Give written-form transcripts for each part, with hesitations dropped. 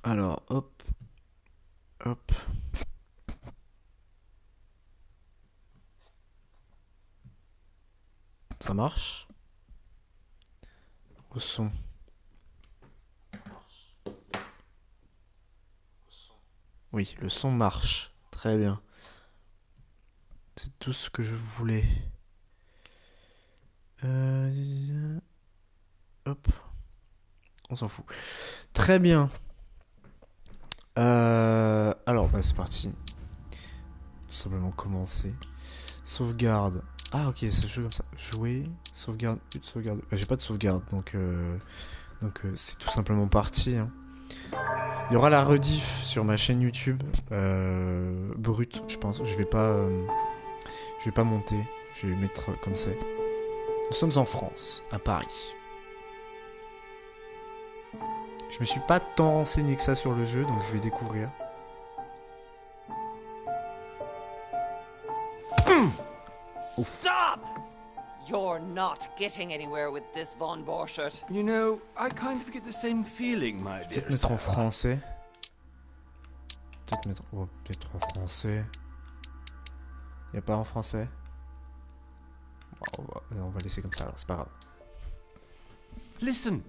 Alors, hop, hop. Ça marche. Au son. Oui, le son marche. Très bien. C'est tout ce que je voulais. Hop. On s'en fout. Très bien. Alors, bah c'est parti. Tout simplement commencer. Sauvegarde. Ah ok, ça joue comme ça. Jouer, sauvegarde, sauvegarde. J'ai pas de sauvegarde, donc c'est tout simplement parti. Hein. Il y aura la rediff sur ma chaîne YouTube, brute, je pense. Je vais pas monter. Je vais mettre comme c'est. Nous sommes en France, à Paris. Je me suis pas tant renseigné que ça sur le jeu, donc je vais découvrir. Stop! You're not getting anywhere with this, Von Borchert. You know, I kind of get the same feeling, my dear. Peut-être mettre en français. Peut-être mettre en français. Y a pas en français? Bon, on va laisser comme ça, alors c'est pas grave. Listen.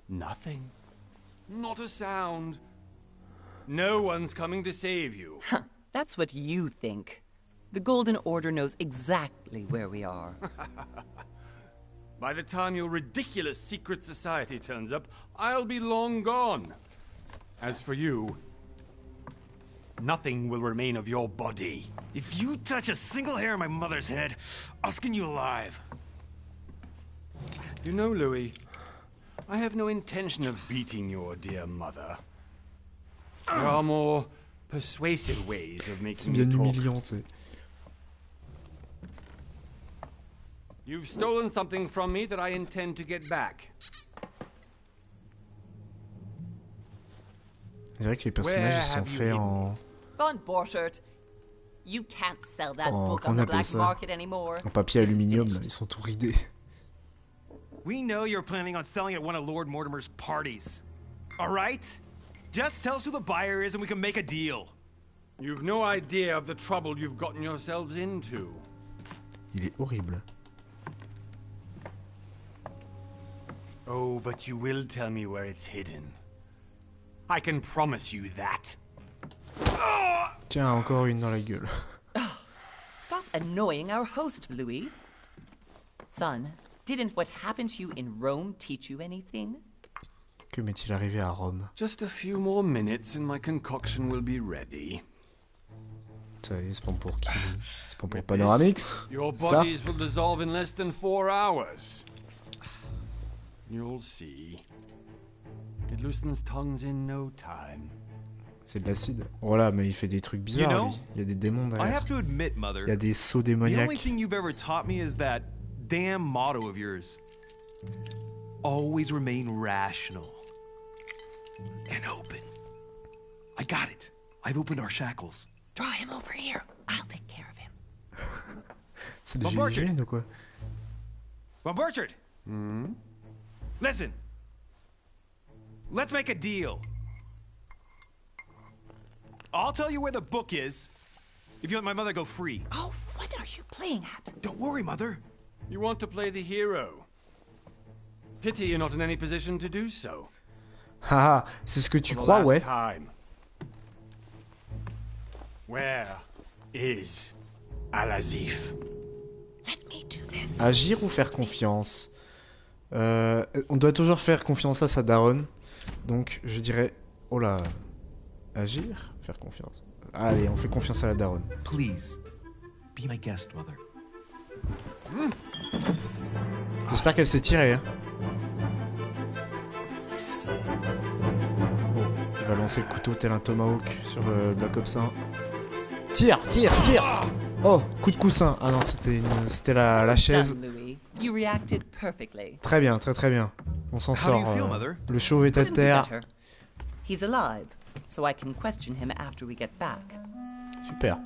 Nothing. Not a sound. No one's coming to save you. That's what you think. The Golden Order knows exactly where we are. By the time your ridiculous secret society turns up, I'll be long gone. As for you, nothing will remain of your body. If you touch a single hair on my mother's head, I'll skin you alive. You know, Louis, I have no intention of beating your dear mother. There are more persuasive ways of C'est making bien you talk. humiliant, tu sais. You've stolen something from me that I intend to get back. C'est vrai que les personnages ils sont faits en Von Borchert, you can't sell that Oh, book qu'on on the appelle black ça market anymore. en papier This is aluminium, là, finished. ils sont tout ridés. We know you're planning on selling at one of Lord Mortimer's parties. All right? Just tell us who the buyer is and we can make a deal. You've no idea of the trouble you've gotten yourselves into. Il est horrible. Oh, but you will tell me where it's hidden. I can promise you that. Tiens, encore une dans la gueule. Stop annoying our host, Louis. Son, didn't what happened to you in Rome teach you anything? Que m'est-il arrivé à Rome? Just a few more minutes and my concoction will be ready. Ça y est, c'est pas pour qui? C'est pas pour Panoramix? Your Ça? bodies will dissolve in less than 4 hours. You'll see. It loosens tongues in no time. C'est de l'acide. Voilà, mais il fait des trucs bizarres, You know, lui. Il y a des démons I derrière. have to admit, Mother, Il y a des sauts the only démoniaques. thing you've ever taught me is that damn motto of yours. Always remain rational. And open. I got it. I've opened our shackles. Draw him over here. I'll take care of him. C'est le Bon, Borchert. GIGN ou quoi? Von Burchard! Listen. Let's make a deal. I'll tell you where the book is if you let my mother go free. Oh, what are you playing at? Don't worry, Mother. You want to play the hero. Pity you're not in any position to do so. Haha, c'est ce que tu For the crois, last ouais? time. Where is Al-Azif? Let me do this. Agir ou faire confiance? On doit toujours faire confiance à sa daronne. Donc, je dirais... Oh là... Agir? Faire confiance. Allez, on fait confiance à la daronne. Please, be my guest, Mother. J'espère qu'elle s'est tirée, hein. Bon, il va lancer le couteau tel un tomahawk sur Black Ops 1. Tire, tire, tire! Oh, coup de coussin. Ah non, c'était la chaise. Done, Louis. You reacted perfectly. Très bien, très très bien. On s'en How do sort. you feel, Mother? Le chauve est à Couldn't be terre. better. He's alive, so I can question him after we get back. Super.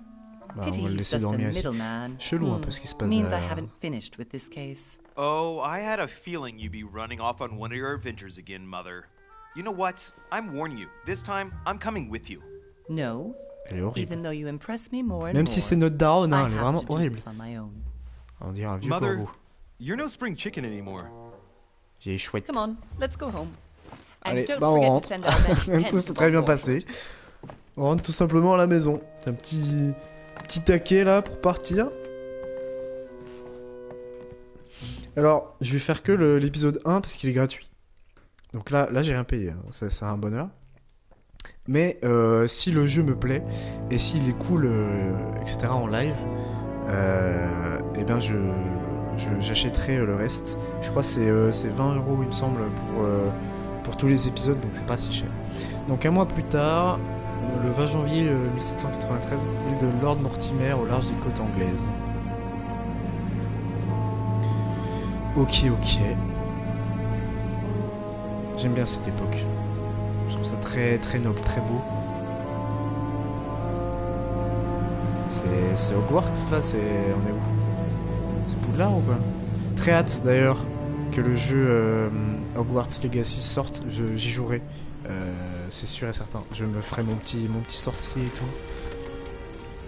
Bah, on va Pity le he's laisser just a dormir ici. middleman. Chelou un peu ce qui se passe Means I derrière. haven't finished with this case. Oh, I had a feeling you'd be running off on one of your adventures again, Mother. You know what? I'm warning you. This time, I'm coming with you. No, Elle est horrible. even though you impress me more and Même more, si c'est notre daronne, I hein, elle est have vraiment to do horrible. this on my own. On dirait un vieux Mother, corbeau. you're no spring chicken anymore. Vieille chouette. Come on, let's go home. And Allez, don't bah on forget to rentre. send our men Tout tents s'est très bien to passé. On rentre tout simplement à la maison. Un petit taquet là pour partir. Alors, je vais faire que l'épisode 1 parce qu'il est gratuit. Donc là j'ai rien payé. Hein. C'est un bonheur. Mais si le jeu me plaît et s'il est cool, etc. en live, eh bien j'achèterai le reste. Je crois que c'est 20 € il me semble pour tous les épisodes, donc c'est pas si cher. Donc un mois plus tard, le 20 janvier 1793, l'île de Lord Mortimer au large des côtes anglaises. Ok. J'aime bien cette époque. Je trouve ça très très noble, très beau. C'est Hogwarts là, on est où? C'est Poudlard ou quoi? Très hâte d'ailleurs que le jeu Hogwarts Legacy sorte, j'y jouerai. C'est sûr et certain. Je me ferai mon petit sorcier et tout.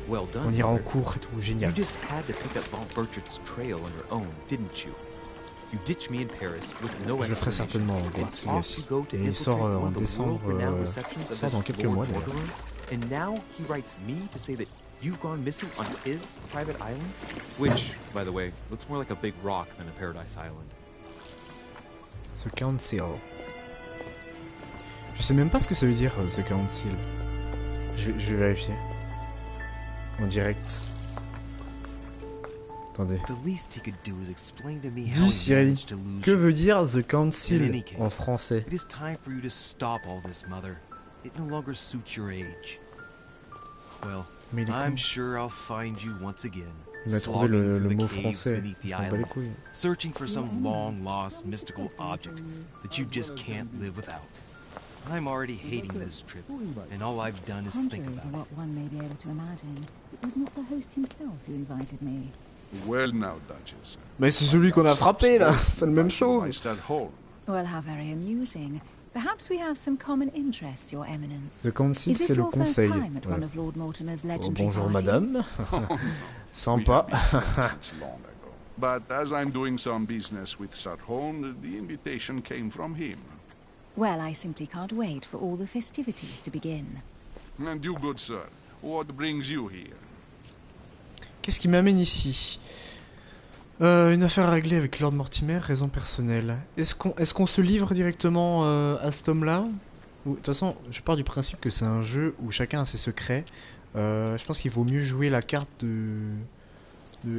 Well done. On ira en Mother. cours et tout, You génial. just had to pick up Von Burchard's trail on your own, didn't you? You ditched me in Paris with no Je le ferai explanation. certainement en And Hogwarts off Legacy. you go to Et il sort infiltrate en one of the décembre, world-renowned receptions il of sort dans this quelques Lord mois d'ailleurs. Mortimer. And now he writes me to say that you've gone missing on his private island? Which, by the way, looks more like a big rock than a paradise island. The Council. Je sais même pas ce que ça veut dire, The Council. Je vais vérifier. En direct. Attendez. The least he could do is explain to me how Dis he Cyril, managed to lose que you. veut dire The In Council any case, en français? It is time for you to stop all this, Mother. It no longer suits your age. Well, Mais il est I'm con. sure I'll find you once again. Il m'a trouvé slogging le through the mot caves français. beneath the Je m'en bats les island, couilles. searching for some long-lost mystical object that you just can't live without. I'm already hating this trip, and all I've done is think Contrary to about what one may be able to imagine, it was not the host himself who invited me. Well now, Duchess. Mais c'est celui qu'on a frappé là, c'est la même chose. Meister Hall. Well, how very amusing. Perhaps we have some common interests, Your Eminence. The Council, Is this c'est le your first conseil. time at one Voilà. of Lord Mortimer's Oh, legendary bonjour parties? madame. We Sympa. have been friends since long ago. But as I'm doing some business with Sir Hone, the invitation came from him. Well, I simply can't wait for all the festivities to begin. And you, good sir, what brings you here? Qu'est-ce qui m'amène ici? Une affaire à régler avec Lord Mortimer, raison personnelle. Est-ce qu'on se livre directement à ce tome-là? De toute façon, je pars du principe que c'est un jeu où chacun a ses secrets. Je pense qu'il vaut mieux jouer la carte de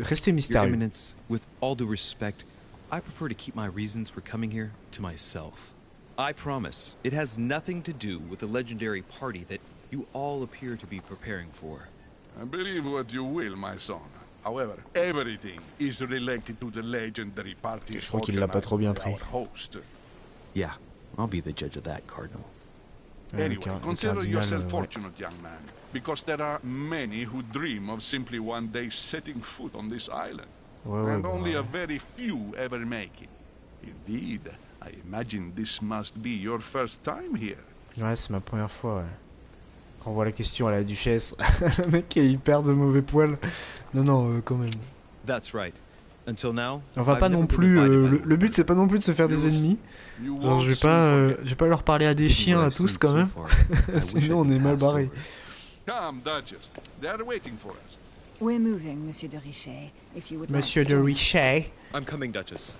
rester Your mystérieux. Eminence, with all due respect, I prefer to keep my reasons for coming here to myself. I promise, it has nothing to do with the legendary party that you all appear to be preparing for. Believe what you will, my son. However, everything is related to the legendary party. Je crois qu'il l'a pas trop bien pris. Host. Yeah, I'll be the judge of that, Cardinal. Anyway, le consider cardinal, yourself ouais. fortunate, young man, because there are many who dream of simply one day setting foot on this island, Ouais, and bah, only a very few ever make it. Indeed, I imagine this must be your first time here. ouais, c'est ma première fois, ouais. Renvoie la question à la duchesse. Le mec est hyper de mauvais poil. Non, quand même. That's right. Until now, On va I've pas never non been plus. invited by Le but c'est pas non plus de se faire des ennemis. You Genre won't je vais soon pas, forget. je vais pas leur parler à des Given chiens what à I've tous seen quand so même. far, I wish I'd Sinon on been est mal passed barré. over. Come, Duchess. They are waiting for us. We're moving, Monsieur de Richet, if you would Monsieur like de to join us. Richet. I'm coming, Duchess.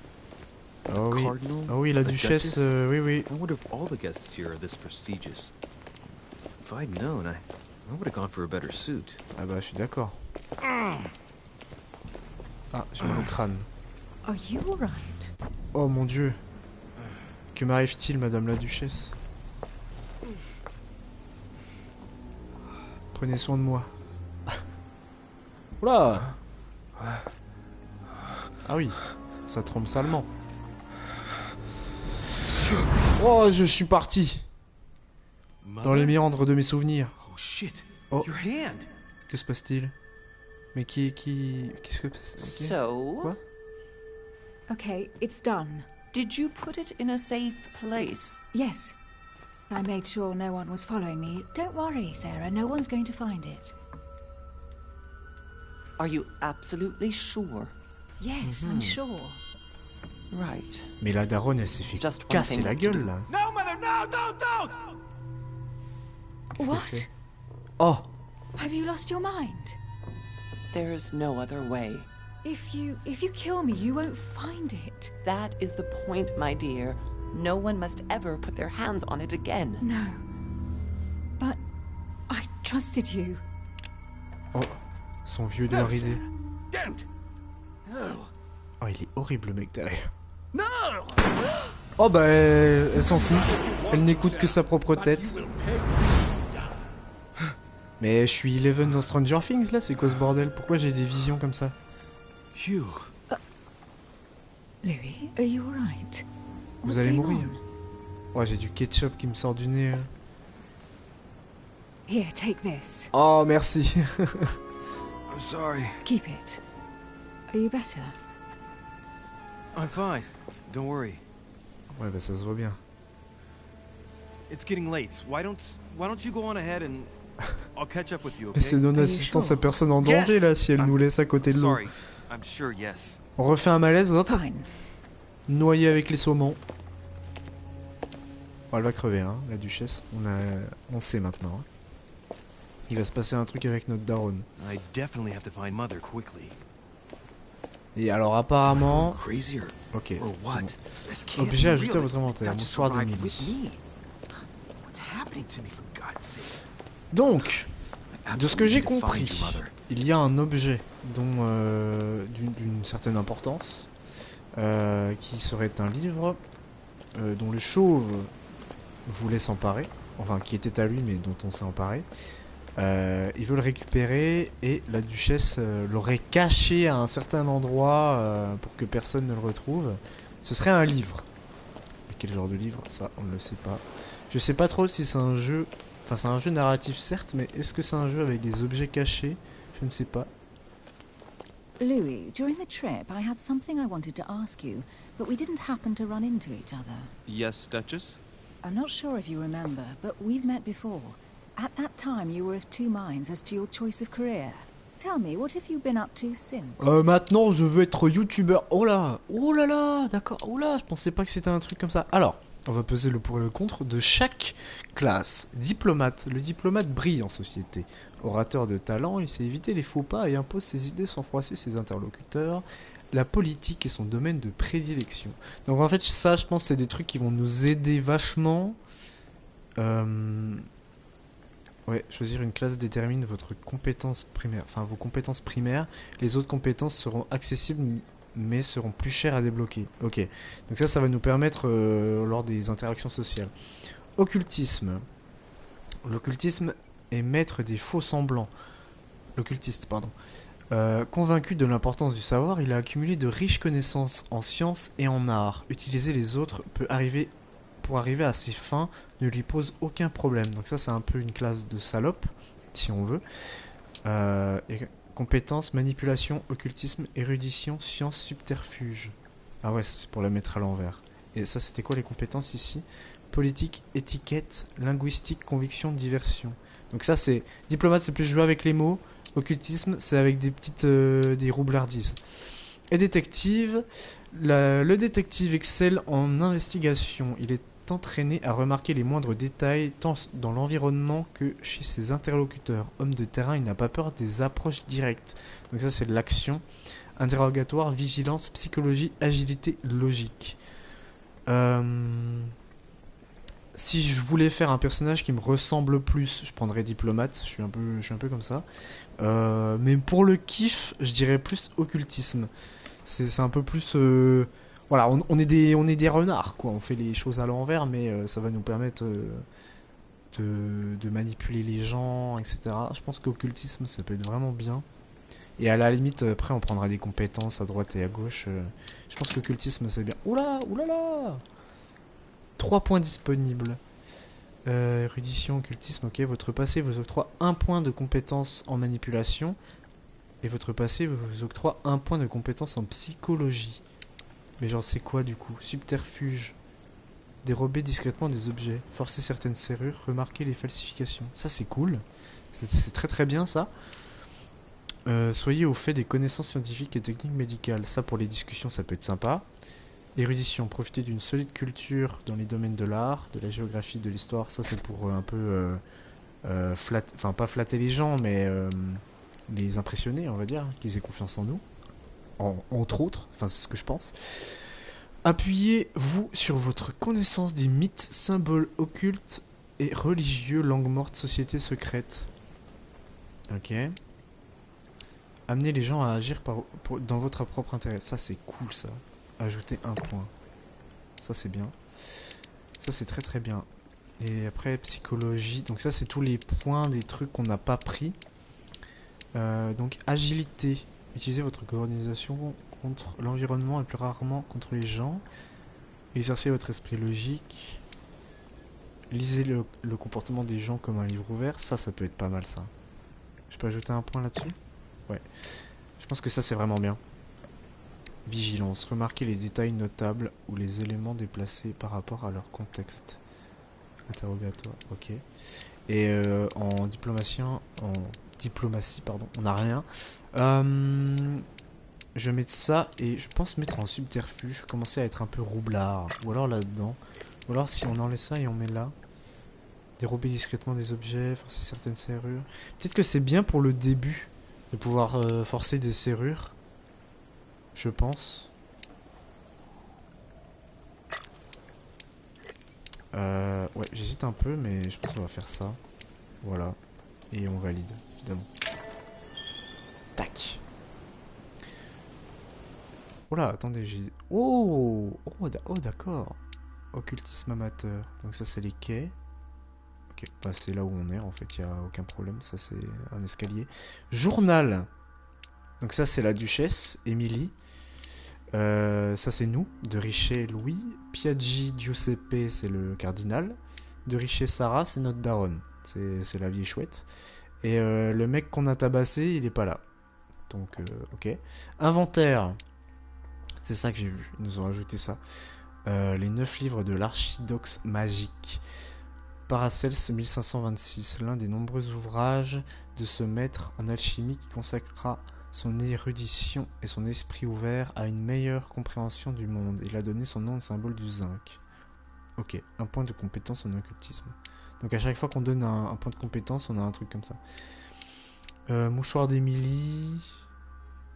Oh oui. Cardinal, Oh oui, la the duchesse. Duchess? Oui. I wonder if all the guests here are this prestigious. If I'd known, I would have gone for a better suit. Ah bah je suis d'accord. Ah, j'ai mal au crâne. Are you all right? Oh mon dieu. Que m'arrive-t-il, madame la duchesse? Prenez soin de moi. Oula! Ah oui, ça tremble salement. Oh, je suis parti dans les méandres de mes souvenirs. Oh shit! Oh. Your hand! Que se passe-t-il? Mais qu'est-ce que... ok. So, Quoi? Okay, it's done. did you put it in a safe place? Yes. I made sure no one was following me. Don't worry, Sarah. No one's going to find it. Are you absolutely sure? Yes, I'm sure. Right. Mais la daronne, elle s'est fait Just one casser thing la to gueule do. là. No, Mother, no, don't! Qu'est-ce qu'elle What? fait? Oh! Have you lost your mind? There's no other way. If you kill me, you won't find it. That is the point, my dear. No one must ever put their hands on it again. No. But I trusted you. Oh! Son vieux doigt ridé. Don't! No! Oh, il est horrible le mec derrière. No! Oh bah elle s'en fout. Elle n'écoute que sa propre tête. Mais je suis Eleven dans Stranger Things là, c'est quoi ce bordel? Pourquoi j'ai des visions comme ça? Phew. Louis, are you alright? Vous allez mourir. Oh, j'ai du ketchup qui me sort du nez. Here, take this. Oh, merci. I'm sorry. Keep it. Are you better? I'm fine. Don't worry. Ouais, bah ça se voit bien. It's getting late. Why don't you go on ahead and I'll catch up with you, Mais okay? c'est non-assistance à personne en danger Yes. là si elle nous laisse à côté de l'eau. Sorry. I'm sure, yes. On refait un malaise, hop. Fine. Noyé avec les saumons. Oh, elle va crever, hein, la duchesse. On sait maintenant. Hein. Il va se passer un truc avec notre daronne. I definitely have to find Mother quickly. Et alors apparemment... Crazy Ok, or c'est what? bon. This can't be Objet ajouté à real. votre inventaire. That just Bonsoir arrived d'Emily. with me. What's happening to me, for God's sake? Donc, de ce que j'ai Absolutely need to compris, find you, Mother. il y a un objet dont d'une certaine importance qui serait un livre dont le chauve voulait s'emparer, enfin qui était à lui mais dont on s'est emparé. Il veut le récupérer et la duchesse l'aurait caché à un certain endroit pour que personne ne le retrouve. Ce serait un livre. Mais quel genre de livre? Ça, on ne le sait pas. Je sais pas trop si c'est un jeu... Enfin, c'est un jeu narratif certes, mais est-ce que c'est un jeu avec des objets cachés? Je ne sais pas. Louis, during the trip, I had something I wanted to ask you, but we didn't happen to run into each other. Yes, Duchess? I'm not sure if you remember, but we've met before. At that time, you were of two minds as to your choice of career. Tell me, what have you been up to since? Maintenant, je veux être youtubeur. Oh là là, d'accord. Oh là, je pensais pas que c'était un truc comme ça. Alors, on va peser le pour et le contre de chaque classe. Diplomate. Le diplomate brille en société. Orateur de talent, il sait éviter les faux pas et impose ses idées sans froisser ses interlocuteurs. La politique est son domaine de prédilection. Donc en fait, ça, je pense, c'est des trucs qui vont nous aider vachement. Ouais, choisir une classe détermine votre compétence primaire, enfin vos compétences primaires. Les autres compétences seront accessibles mais seront plus chères à débloquer. Ok, donc ça va nous permettre lors des interactions sociales. Occultisme. L'occultisme est maître des faux semblants. L'occultiste, pardon. Convaincu de l'importance du savoir, il a accumulé de riches connaissances en sciences et en art. Utiliser les autres pour arriver à ses fins ne lui pose aucun problème. Donc ça, c'est un peu une classe de salope, si on veut. Et compétences, manipulation, occultisme, érudition, science, subterfuge. Ah ouais, c'est pour la mettre à l'envers. Et ça, c'était quoi les compétences ici? Politique, étiquette, linguistique, conviction, diversion. Donc ça, c'est... Diplomate, c'est plus jouer avec les mots. Occultisme, c'est avec des petites... des roublardises. Et détective... Le détective excelle en investigation. Il est entraîné à remarquer les moindres détails tant dans l'environnement que chez ses interlocuteurs. Homme de terrain, il n'a pas peur des approches directes. Donc ça, c'est de l'action. Interrogatoire, vigilance, psychologie, agilité, logique. Si je voulais faire un personnage qui me ressemble plus, je prendrais diplomate. Je suis un peu comme ça. Mais pour le kiff, je dirais plus occultisme. C'est un peu plus... Voilà, on est des renards, quoi. On fait les choses à l'envers, mais ça va nous permettre de manipuler les gens, etc. Je pense qu'occultisme, ça peut être vraiment bien. Et à la limite, après, on prendra des compétences à droite et à gauche. Je pense qu'occultisme, c'est bien. Oula, oulala 3 points disponibles. Érudition, occultisme, ok. Votre passé vous octroie 1 point de compétence en manipulation. Et votre passé vous octroie 1 point de compétence en psychologie. Mais genre c'est quoi du coup? Subterfuge. Dérober discrètement des objets. Forcer certaines serrures. Remarquer les falsifications. Ça c'est cool. C'est très très bien ça. Soyez au fait des connaissances scientifiques et techniques médicales. Ça pour les discussions ça peut être sympa. Érudition. Profiter d'une solide culture dans les domaines de l'art, de la géographie, de l'histoire. Ça c'est pour un peu... enfin pas flatter les gens mais... les impressionner, on va dire, qu'ils aient confiance en nous, entre autres, enfin c'est ce que je pense. Appuyez-vous sur votre connaissance des mythes, symboles occultes et religieux, langue morte, société secrète. Ok. Amenez les gens à agir dans votre propre intérêt. Ça c'est cool ça. Ajouter 1 point. Ça c'est bien. Ça c'est très très bien. Et après psychologie. Donc ça c'est tous les points des trucs qu'on n'a pas pris. Donc agilité, utilisez votre coordination contre l'environnement et plus rarement contre les gens. Exercez votre esprit logique. Lisez le comportement des gens comme un livre ouvert. Ça peut être pas mal ça. Je peux ajouter 1 point là-dessus? Ouais. Je pense que ça c'est vraiment bien. Vigilance, remarquez les détails notables ou les éléments déplacés par rapport à leur contexte. Interrogatoire, ok. Et en diplomatie, pardon, on n'a rien. Je vais mettre ça et je pense mettre en subterfuge, commencer à être un peu roublard. Ou alors là-dedans. Ou alors si on enlève ça et on met là. Dérober discrètement des objets, forcer certaines serrures. Peut-être que c'est bien pour le début de pouvoir forcer des serrures. Je pense. Ouais, j'hésite un peu, mais je pense qu'on va faire ça. Voilà. Et on valide, évidemment. Tac. Oh là, attendez, j'ai... Oh, d'accord. Occultisme amateur. Donc ça, c'est les quais. Ok, bah, c'est là où on est, en fait, il n'y a aucun problème. Ça, c'est un escalier. Journal. Donc ça, c'est la duchesse, Émilie. Ça, c'est nous. De Richer, Louis. Piaggi, Giuseppe, c'est le cardinal. De Richer, Sarah, c'est notre daronne. C'est la vieille chouette. Et le mec qu'on a tabassé, il est pas là. Donc, ok. Inventaire. C'est ça que j'ai vu. Ils nous ont rajouté ça. Les 9 livres de l'archidoxe magique. Paracels 1526. L'un des nombreux ouvrages de ce maître en alchimie qui consacra son érudition et son esprit ouvert à une meilleure compréhension du monde. Il a donné son nom au symbole du zinc. Ok. 1 point de compétence en occultisme. Donc à chaque fois qu'on donne un point de compétence, on a un truc comme ça. Mouchoir d'Émilie.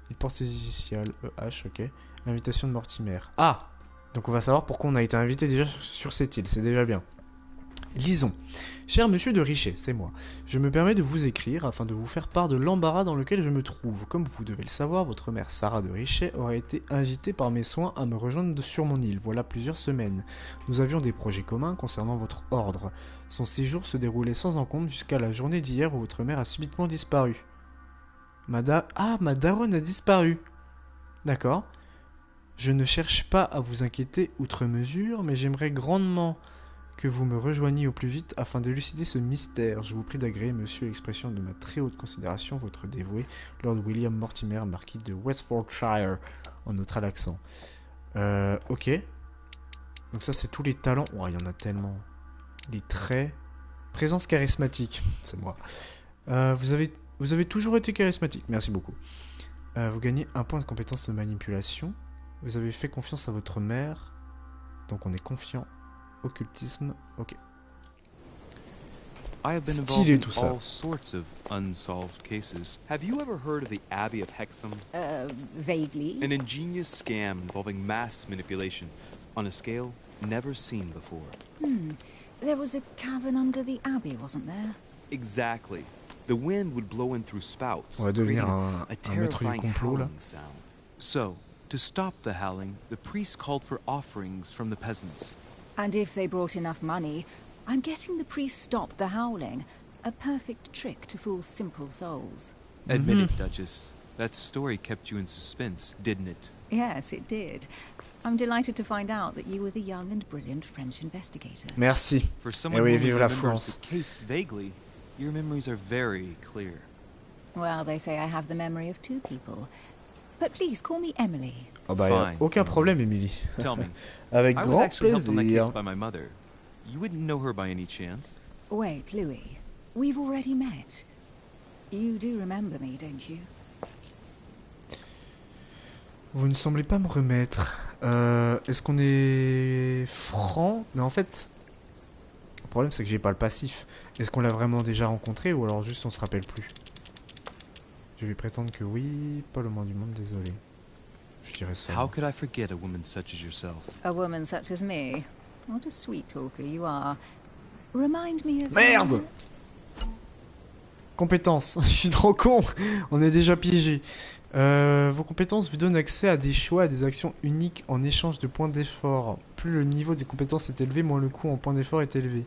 Il porte ses initiales. EH, ok. L'invitation de Mortimer. Ah! Donc on va savoir pourquoi on a été invité déjà sur cette île. C'est déjà bien. Lisons. Cher monsieur de Richer, c'est moi. Je me permets de vous écrire afin de vous faire part de l'embarras dans lequel je me trouve. Comme vous devez le savoir, votre mère Sarah de Richer aurait été invitée par mes soins à me rejoindre sur mon île, voilà plusieurs semaines. Nous avions des projets communs concernant votre ordre. Son séjour se déroulait sans encombre jusqu'à la journée d'hier où votre mère a subitement disparu. Ma daronne a disparu. D'accord. Je ne cherche pas à vous inquiéter outre mesure, mais j'aimerais grandement que vous me rejoigniez au plus vite afin d'élucider ce mystère. Je vous prie d'agréer, monsieur, l'expression de ma très haute considération, votre dévoué, Lord William Mortimer, marquis de Westfordshire, en neutral accent. Ok. Donc ça, c'est tous les talents. Oh, il y en a tellement. Les traits. Présence charismatique. C'est moi. Vous avez toujours été charismatique. Merci beaucoup. Vous gagnez 1 point de compétence de manipulation. Vous avez fait confiance à votre mère. Donc on est confiant. Occultisme, ok. I have been involved Stylé in tout ça. all sorts of unsolved cases. Have you ever heard of the Abbey of Hexham? Vaguely. An ingenious scam involving mass manipulation on a scale never seen before. There was a cavern under the abbey, wasn't there? Exactly. The wind would blow in through spouts, On va devenir creating un maître du terrifying complot là. howling sound. So, to stop the howling, the priests called for offerings from the peasants. And if they brought enough money, I'm guessing the priest stopped the howling. A perfect trick to fool simple souls. Admit it, Duchess. That story kept you in suspense, didn't it? Yes, it did. I'm delighted to find out that you were the young and brilliant French investigator. Merci. For Eh someone oui, who vive la remembers France. the case vaguely, your memories are very clear. Well, they say I have the memory of two people. But please call me Emily. Ah bah, y a Fine. aucun problème, Emily. Tell me, Avec I was grand actually helped on that case plaisir. by my mother. You wouldn't know her by any chance? Wait, Louis. We've already met. You do remember me, don't you? Vous ne semblez pas me remettre. Est-ce qu'on est franc? Mais en fait, le problème c'est que j'ai pas le passif. Est-ce qu'on l'a vraiment déjà rencontré ou alors juste on se rappelle plus? Je vais prétendre que oui, pas le moins du monde, désolé. Je dirais ça. How could I forget a woman such as yourself? A woman such as me. What a sweet talker you are. Remind me of... Merde! Compétences. Je suis trop con. On est déjà piégé. Vos compétences vous donnent accès à des choix et des actions uniques en échange de points d'effort. Plus le niveau des compétences est élevé, moins le coût en points d'effort est élevé.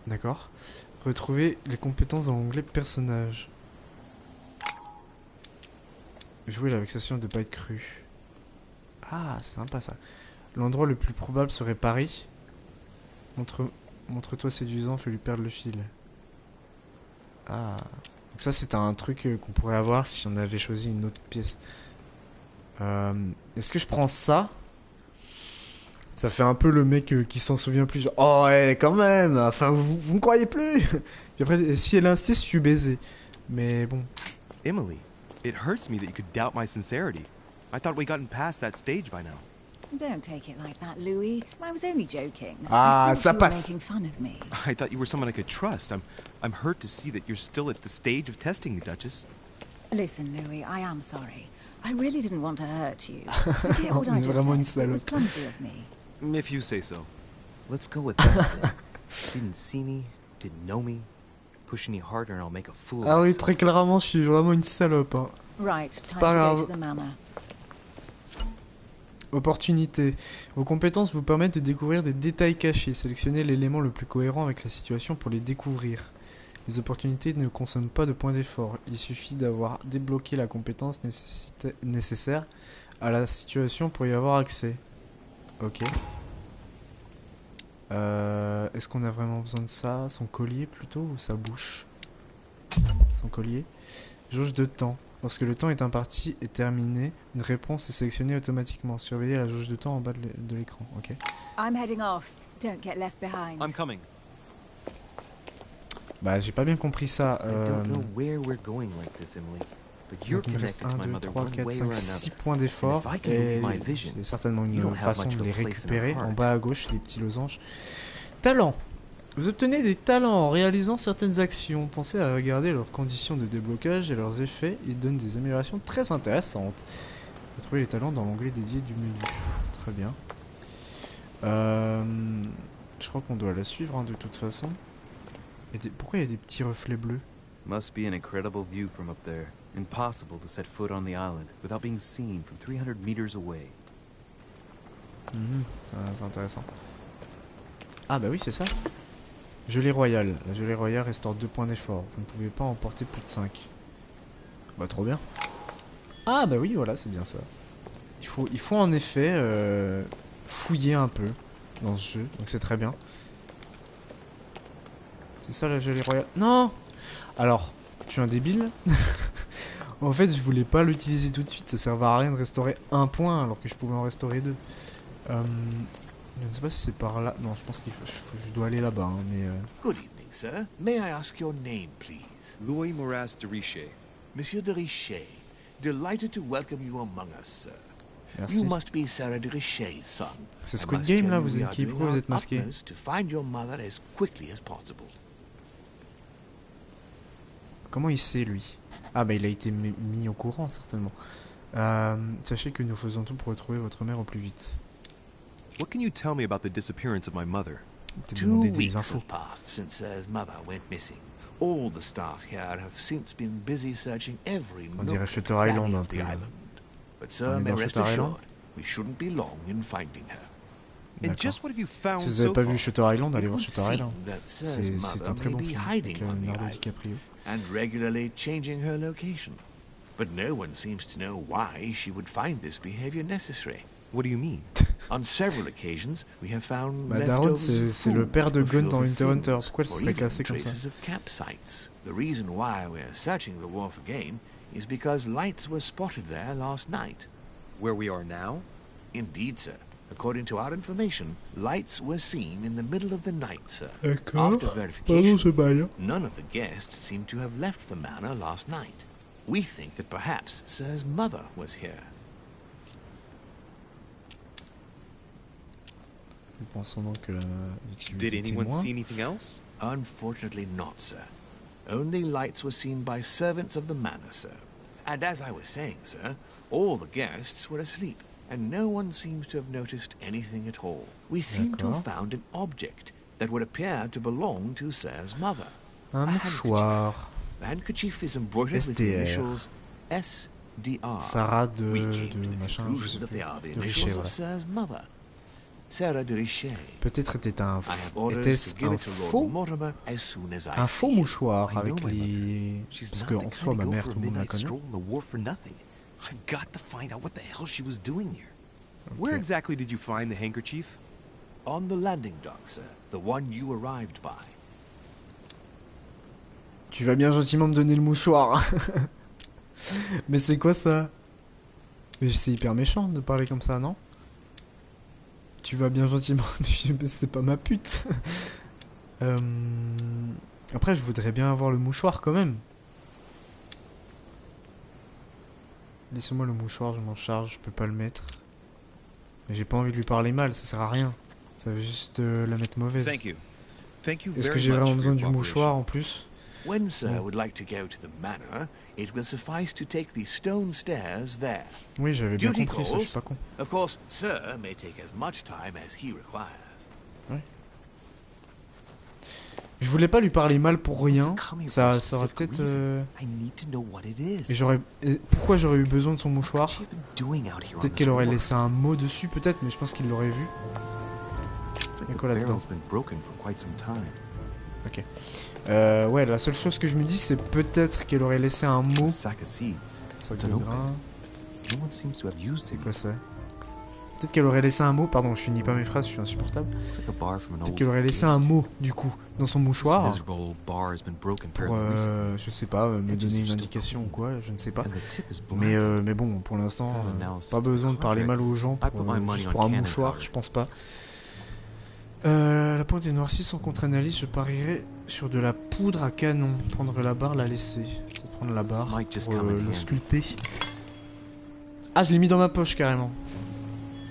D'accord. Retrouvez les compétences dans l'onglet personnage. Jouer la vexation de ne pas être cru. Ah, c'est sympa ça. L'endroit le plus probable serait Paris. Montre-toi séduisant, fais-lui perdre le fil. Ah. Donc ça c'est un truc qu'on pourrait avoir si on avait choisi une autre pièce. Est-ce que je prends ça? Ça fait un peu le mec qui s'en souvient plus. Genre, oh ouais, quand même. Enfin, vous me croyez plus. Puis après, si elle insiste, je suis baisé. Mais bon. Emily, it hurts me that you could doubt my sincerity. I thought we'd gotten past that stage by now. Don't take it like that, Louis. I was only joking. Ah, I ça thought you were passe. making fun of me. I thought you were someone I could trust. I'm hurt to see that you're still at the stage of testing me, Duchess. Listen, Louis, I am sorry. I really didn't want to hurt you. Forget what I just Vraiment une said. It was salope. clumsy of me. If you say so. Let's go with that then. Didn't see me, didn't know me. Push any harder and I'll make a fool of Ah oui, myself. très clairement, je suis vraiment une salope. Hein. Right, time pas to go grave. to the manor. Opportunité. Vos compétences vous permettent de découvrir des détails cachés. Sélectionnez l'élément le plus cohérent avec la situation pour les découvrir. Les opportunités ne consomment pas de points d'effort. Il suffit d'avoir débloqué la compétence nécessaire à la situation pour y avoir accès. Ok. Est-ce qu'on a vraiment besoin de ça? Son collier plutôt ou sa bouche? Son collier. Jauge de temps. Lorsque le temps est imparti et terminé, une réponse est sélectionnée automatiquement. Surveillez la jauge de temps en bas de l'écran. Ok. I'm heading off. Don't get left behind. I'm coming. Bah j'ai pas bien compris ça. I don't know where we're going like this, Emily. But you're Donc il me reste connected 1, to my 2, mother 3, one 4, way 5, or 6 another. points d'effort. And if I can Et move my vision, il y a certainement you une don't have façon much de of a les place in our récupérer. En heart. bas à gauche, les petits losanges. Talent. Vous obtenez des talents en réalisant certaines actions. Pensez à regarder leurs conditions de déblocage et leurs effets. Ils donnent des améliorations très intéressantes. Retrouvez les talents dans l'onglet dédié du menu. Très bien. Je crois qu'on doit la suivre hein, de toute façon. Pourquoi il y a des petits reflets bleus? Must be an incredible view from up there. Impossible to set foot on the island without being seen from 300 meters away. C'est intéressant. Ah bah oui, c'est ça. Gelée royale. La gelée royale restaure 2 points d'effort. Vous ne pouvez pas emporter plus de 5. Bah trop bien. Ah bah oui, voilà, c'est bien ça. Il faut en effet fouiller un peu dans ce jeu. Donc c'est très bien. C'est ça la gelée royale. Non! Alors, je suis un débile. En fait, je voulais pas l'utiliser tout de suite. Ça servait à rien de restaurer 1 point alors que je pouvais en restaurer 2. Je ne sais pas si c'est par là. Non, je pense qu'il je dois aller là-bas. Hein, mais Good evening, sir. May I ask your name, please? Louis Moras de Richer. Monsieur de Richer. Delighted to welcome you among us, sir. merci. You must be Sarah de Richet's son. C'est I Squid must Game tell là, you vous we êtes are qui? doing Pourquoi vous our êtes masqué? utmost to find your mother as quickly as possible. Comment il sait lui? Ah bah il a été mis au courant certainement. Sachez que nous faisons tout pour retrouver votre mère au plus vite. What can you tell me about the disappearance of my mother? T'as 2 demandé des weeks infos. have passed since Sarah's mother went missing. All the staff here have since been busy searching every On nook dirait and Shutter cranny Island un of the peu. island. But On sir, est may dans rest Shutter Island? assured, we shouldn't be long in finding her. And D'accord. just what have you found Si vous so n'avez pas far? vu Shutter Island, allez It voir would Shutter seem Island. that Sarah's C'est mother un très may bon be film hiding avec on the Leonardo island DiCaprio. and regularly changing her location. But no one seems to know why she would find this behavior necessary. What do you mean? On several occasions, we have found Bah, Daron, leftovers of c'est le food père de that were Gunn filled dans with Hunter x Hunter. fumes, Pourquoi elle or serait even cassée comme ça? traces of campsites. The reason why we're searching the wharf again is because lights were spotted there last night. Where we are now? Indeed, sir. According to our information, lights were seen in the middle of the night, sir. D'accord. After Pardon verification, ce bail. Hein. none of the guests seem to have left the manor last night. We think that perhaps Sir's mother was here. Nous pensons donc que la victime Did était anyone témoin. see anything else? Unfortunately not, sir. Only lights were seen by servants of the manor, sir. And as I was saying, sir, all the guests were asleep, and no one seems to have noticed anything at all. We seem to have found an object that would appear to belong to Sir's mother. Un mouchoir. The handkerchief is embroidered with the SDR. initials SDR. Sarah We de came to the machin, je conclusion sais that plus. they are the De initials Richer, of voilà. Sir's mother, Sarah de Richer. Peut-être était un I have orders to était-ce give un it to Lord faux Mortimer as soon as I un faux see it. mouchoir I avec know my les She's parce not que the en kind soi to ma go mère for a tout le monde la midnight connaît. stroll on the wharf for nothing. I've got to find out what the hell she was doing here. Where exactly did you find the handkerchief? On the landing dock, sir. The one you arrived by. Tu vas bien gentiment me donner le mouchoir. Mais c'est quoi ça? Mais c'est hyper méchant de parler comme ça, non? Tu vas bien gentiment, mais c'est pas ma pute. Après, je voudrais bien avoir le mouchoir quand même. Laissez-moi le mouchoir, je m'en charge, je peux pas le mettre. Mais j'ai pas envie de lui parler mal, ça sert à rien. Ça va juste la mettre mauvaise. Thank you. Thank you Est-ce que very j'ai much vraiment for besoin your du cooperation. mouchoir en plus? When Sir would like to go to the manor, it will suffice to take the stone stairs there. Oui, j'avais bien Duty compris ça, je suis calls. pas con. Of course, Sir may take as much time as he requires. Je voulais pas lui parler mal pour rien. Come here Ça, for a ça aurait specific peut-être. reason. I need to know what it is. Et j'aurais. Pourquoi j'aurais eu besoin de son mouchoir? What's she been doing out here on Peut-être this qu'elle aurait wharf? laissé un mot dessus, peut-être, mais je pense qu'il l'aurait vu. Looks like Y'a the quoi là-dedans? barrel's been broken for quite some time. Ok. Ouais, la seule chose que je me dis, c'est peut-être qu'elle aurait laissé un mot. Sack of seeds. Sac It's an de open. grain. No one seems to have used C'est it. quoi ça? Peut-être qu'elle aurait laissé un mot. Pardon, je finis pas mes phrases, je suis insupportable. It's like a bar from an Peut-être old qu'elle aurait laissé un mot, du coup, dans son This mouchoir. miserable old bar has been broken Pour, fairly recently. je sais pas, me Edges donner are une still indication ou clean. quoi, je ne sais pas. And the tip is black. Mais bon, pour l'instant, Got an analysis pas besoin de parler contract. mal aux gens I pour, put my money juste on pour un cannon mouchoir, powder. je pense pas. La pointe est noircie sans contre-analyse, je parierais sur de la poudre à canon. Prendre la barre, la laisser. Peut-être prendre la barre This might just pour come in le handy. sculpter. Ah, je l'ai mis dans ma poche carrément.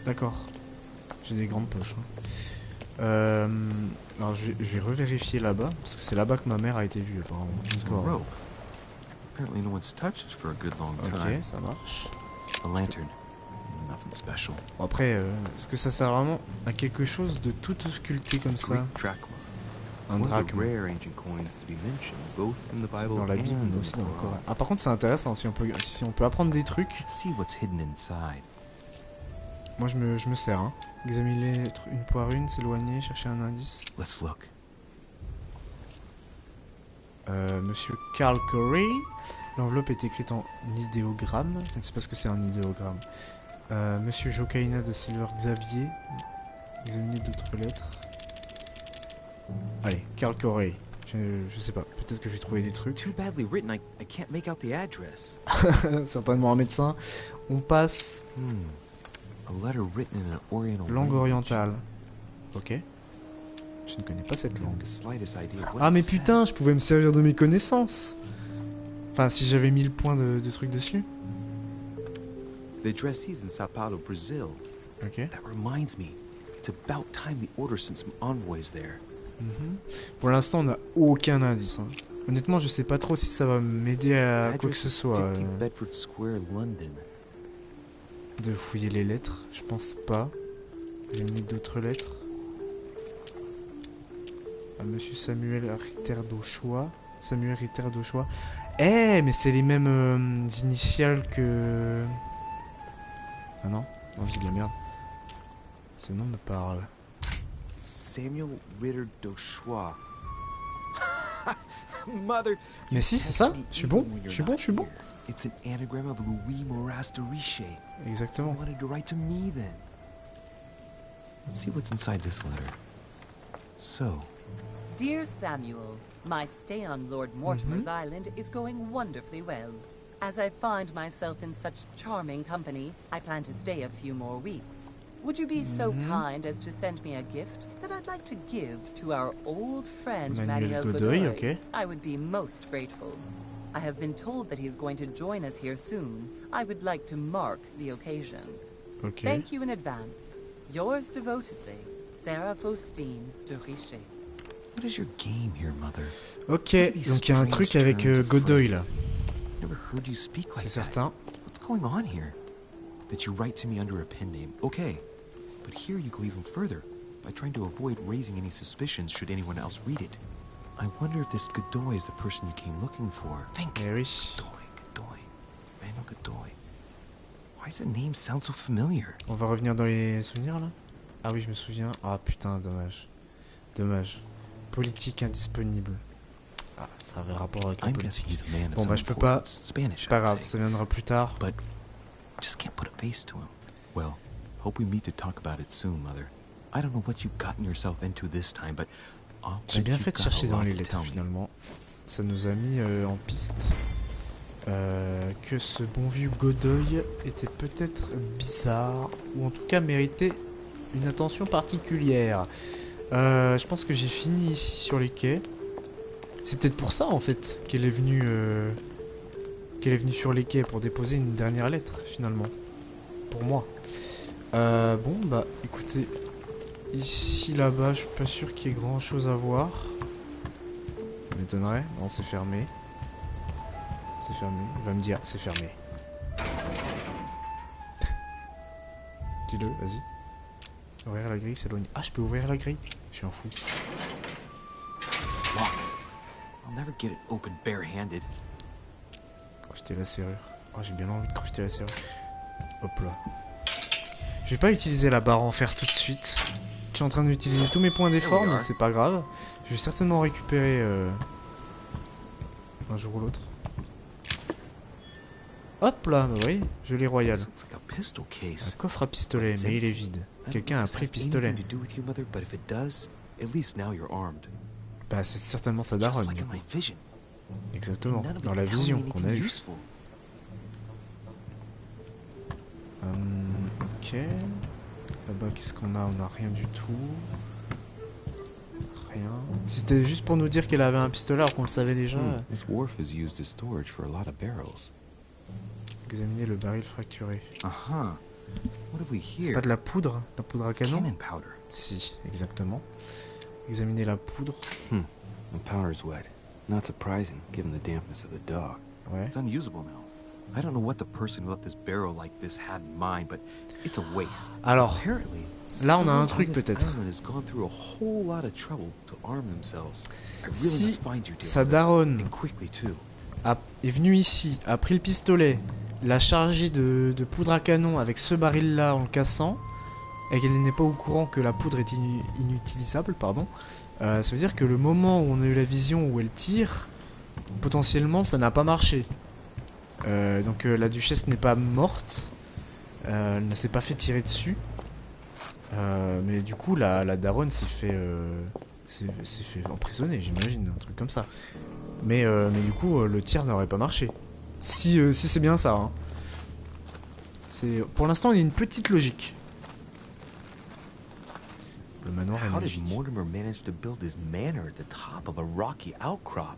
D'accord. J'ai des grandes poches. Hein. Alors je vais revérifier là-bas, parce que c'est là-bas que ma mère a été vue apparemment. It's a D'accord. rope. Apparently no one's touched it for a good long Ok, time. ça marche. A lantern. Nothing special. Bon, après, est-ce que ça sert vraiment à quelque chose de tout sculpté comme ça? Greek drachma. Un One of the drachme. rare ancient coins to be mentioned, both in the Bible Dans la and Bible, mais in aussi the dans le Quran. Coran. Ah, par contre, c'est intéressant si on peut apprendre des trucs. Let's see what's hidden inside. Moi, je me sers. Hein. Examiner une par une, s'éloigner, chercher un indice. Let's look. Monsieur Carl Corey. L'enveloppe est écrite en idéogramme. Je ne sais pas ce que c'est un idéogramme. Monsieur Jocaina de Silver Xavier. Examiner d'autres lettres. Allez, Carl Corey. Je sais pas, peut-être que j'ai trouvé des trucs. Too badly written, I can't make out the address. Certainement un médecin. On passe A letter written in an Oriental langue language. orientale. Ok. Je ne connais pas cette langue. The slightest idea what Ah it mais says. putain, je pouvais me servir de mes connaissances. Enfin, si j'avais mis le point de trucs dessus. The address is in Sao Paulo, Brazil. Ok. That reminds me. It's about time the order sent some envoys there. Pour l'instant, on n'a aucun indice. Hein. Honnêtement, je sais pas trop si ça va m'aider à quoi que Address ce is soit. 50 Bedford Square, London. De fouiller les lettres. Je pense pas. J'ai mis d'autres lettres. À Monsieur Samuel Ritter d'Auchois. Samuel Ritter d'Auchois. Eh, mais c'est les mêmes initiales que... Ah non? Non, j'ai de la merde. Ce nom me parle. Samuel Ritter d'Auchois. Mother, Mais si, c'est ça. Je suis bon. Je suis bon, je suis bon. it's an anagram of Louis Moras de Richer. Exactement. You wanted to write to me then. Let's see what's inside this letter. So, Dear Samuel, my stay on Lord Mortimer's island is going wonderfully well. As I find myself in such charming company, I plan to stay a few more weeks. Would you be so kind as to send me a gift that I'd like to give to our old friend Manuel Manuel Godoy, Godoy? okay. I would be most grateful. I have been told that he's going to join us here soon. I would like to mark the occasion. Ok. Thank you in advance. Yours devotedly, Sarah Faustine de Richer. what is your game here, Mother? Ok, donc il y a un truc avec Godoy là. Never heard you speak like C'est that. certain. What's going on here? That you write to me under a pen name, okay. But here you go even further, by trying to avoid raising any suspicions should anyone else read it. I wonder if this Godoy is the person you came looking for. Think. Eh oui. Godoy. Manuel Godoy. Why does the name sound so familiar? On va revenir dans les souvenirs là. Ah oui, je me souviens. Ah putain, dommage. Dommage. Politique indisponible. Ah, ça avait rapport avec la I'm guessing politique. he's a man of Bon some bah je peux pas. importance. Spanish, C'est pas I'd grave, say. ça viendra plus tard. But just can't put a face to him. Well, hope we meet to talk about it soon, Mother. I don't know what you've gotten yourself into this time, but I'll J'ai bet bien you've fait de got chercher a dans lot les to lettres tell me. finalement. Ça nous a mis en piste que ce bon vieux Godoy était peut-être bizarre ou en tout cas méritait une attention particulière. Je pense que j'ai fini ici sur les quais. C'est peut-être pour ça en fait qu'elle est venue sur les quais pour déposer une dernière lettre finalement. Pour moi. Bon bah écoutez, ici là-bas je suis pas sûr qu'il y ait grand chose à voir. Ça m'étonnerait. Non, c'est fermé. C'est fermé. Il va me dire c'est fermé. Dis-le, vas-y. Ouvrir la grille, s'éloigner. Ah, je peux ouvrir la grille? Je suis un fou. Locked. I'll never get it open barehanded. Crocheter la serrure. Oh, j'ai bien envie de crocheter la serrure. Hop là. Je vais pas utiliser la barre en fer tout de suite. Je suis en train d'utiliser tous mes points d'effort, mais c'est pas grave. Je vais certainement récupérer un jour ou l'autre. Hop là, bah oui, joli royal. Looks like a pistol case. Un coffre à pistolet, mais il est vide. Quelqu'un a pris le pistolet. To do with you, Mother, but if it does, at least now you're armed. Bah c'est certainement sa Just daronne. like du in coup. my vision. Exactement, None of dans it's la telling vision me qu'on a anything vue. useful. Ok. Là-bas, qu'est-ce qu'on a? On a rien du tout. Rien. C'était juste pour nous dire qu'elle avait un pistolet alors qu'on le savait déjà. This wharf is used as storage for a lot of barrels. Examiner le baril fracturé. Uh-huh. What have we C'est here? pas de la poudre? La poudre à canon? Cannon powder. Si, exactement. Examiner la poudre. The powder's wet. Not surprising, given the dampness of the dog. Ouais. It's unusable now. I don't know what the person who left this barrel like this had in mind, but it's a waste. Alors, Apparently, là on a un someone truc on this peut-être. island has gone through a whole lot of trouble to arm themselves. I really Si must find you, dear sa mother, daronne and quickly too. est venue ici, a pris le pistolet, l'a chargé de poudre à canon avec ce baril là en le cassant, et qu'elle n'est pas au courant que la poudre est inutilisable, pardon, ça veut dire que le moment où on a eu la vision où elle tire, potentiellement ça n'a pas marché. Donc la duchesse n'est pas morte, elle ne s'est pas fait tirer dessus, mais du coup la daronne s'est fait emprisonner, j'imagine, un truc comme ça. Mais du coup le tir n'aurait pas marché. Si c'est bien ça. Hein. Pour l'instant il y a une petite logique. Le manoir est How did magique. Mortimer manage to build his manor at the top of a rocky outcrop?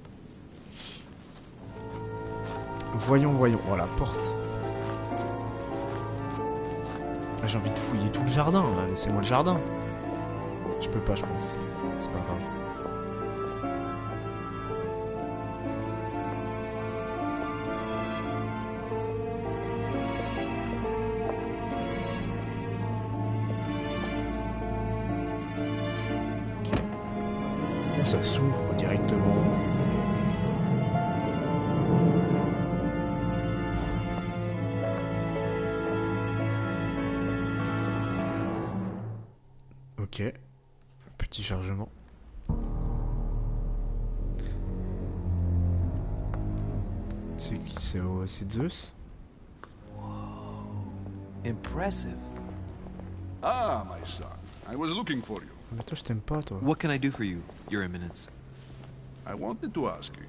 Voyons. Oh, la porte. Ah, j'ai envie de fouiller tout le jardin, là. Laissez-moi le jardin. Je peux pas, je pense. C'est pas grave. Ok. Bon, ça s'ouvre directement. Ok, petit chargement. C'est qui? C'est Zeus? Impressive. Ah, my son. I was looking for you. Mais toi, je t'aime pas, toi. What can I do for you, Your Eminence? I wanted to ask you.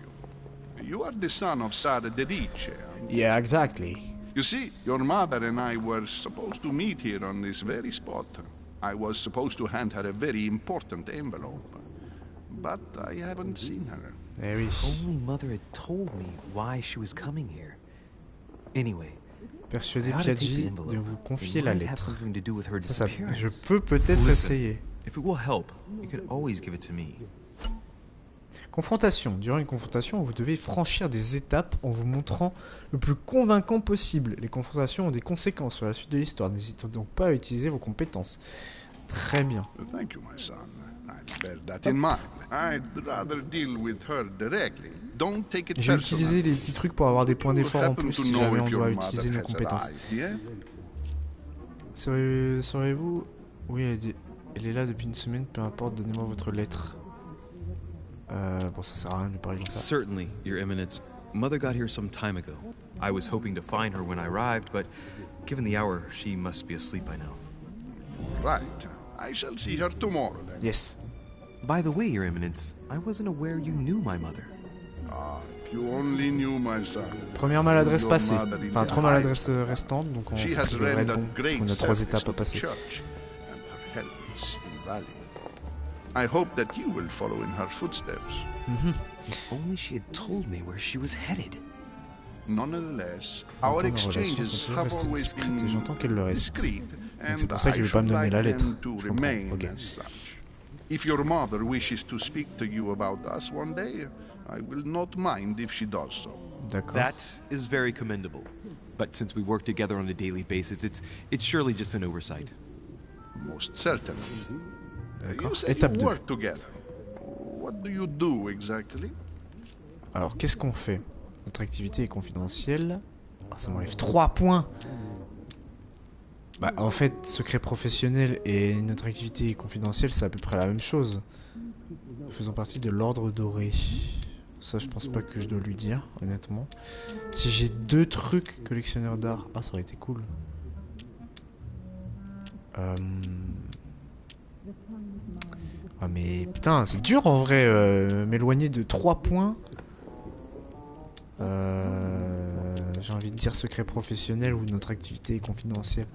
You are the son of Sara Dedice. Yeah, exactly. You see, your mother and I were supposed to meet here on this very spot. I was supposed to hand her a very important envelope. But I haven't seen her. Eh oui. Only Mother had told me why she was coming here. Anyway, Persuader I ought to take the Piaggi de envelope. vous It confier la might have lettre. something to do with her Ça, disappearance. je peux peut-être Listen. essayer. If it will help, you can always give it to me. Confrontation. Durant une confrontation, vous devez franchir des étapes en vous montrant le plus convaincant possible. Les confrontations ont des conséquences sur la suite de l'histoire. N'hésitez donc pas à utiliser vos compétences. Très bien. Thank you, my son. I'll bear that in mind. I'd rather deal with her directly. Don't take it J'ai personally. utilisé les petits trucs pour avoir des points You d'effort en happen plus to si know jamais on if your doit mother utiliser nos has compétences. arrived yet? Saurez-vous... Oui, elle est là depuis une semaine, peu importe, donnez-moi votre lettre. Bon, ça sert à rien de lui parler comme ça. Certainly, Your Eminence. Mother got here some time ago. I was hoping to find her when I arrived, but given the hour, she must be asleep by now. Right. I shall see her tomorrow then. Yes. By the way, Your Eminence, I wasn't aware you knew my mother. Ah, if you only knew, my son. Première maladresse Your passée. mother is Enfin, 3 behind. maladresses restantes, donc on She has devrait être rendered bon. great On a 3 service étapes to à the passer. church, and her help is invaluable. I hope that you will follow in her footsteps. If only she had told me where she was headed. Nonetheless, En our même temps, nos relations exchanges sont toujours have restées always discrètes et been j'entends qu'elles le restent. discreet, c'est and pour ça qu'il I veut pas me should donner like la lettre. them to Je comprends, remain ok. as such. If your mother wishes to speak to you about us one day, I will not mind if she does so. D'accord. That is very commendable. But since we work together on a daily basis, it's surely just an oversight. Most certainly. You D'accord. say Étape you 2. work together. What do you do exactly? Alors, qu'est-ce qu'on fait? Notre activité est confidentielle. Ah, ça m'enlève 3 points. Bah, en fait, secret professionnel et notre activité confidentielle, c'est à peu près la même chose. Nous faisons partie de l'ordre doré. Ça, je pense pas que je dois lui dire, honnêtement. Si j'ai 2 trucs collectionneur d'art... Ah, ça aurait été cool. Ah, mais putain, c'est dur en vrai, m'éloigner de 3 points. J'ai envie de dire secret professionnel ou notre activité est confidentielle.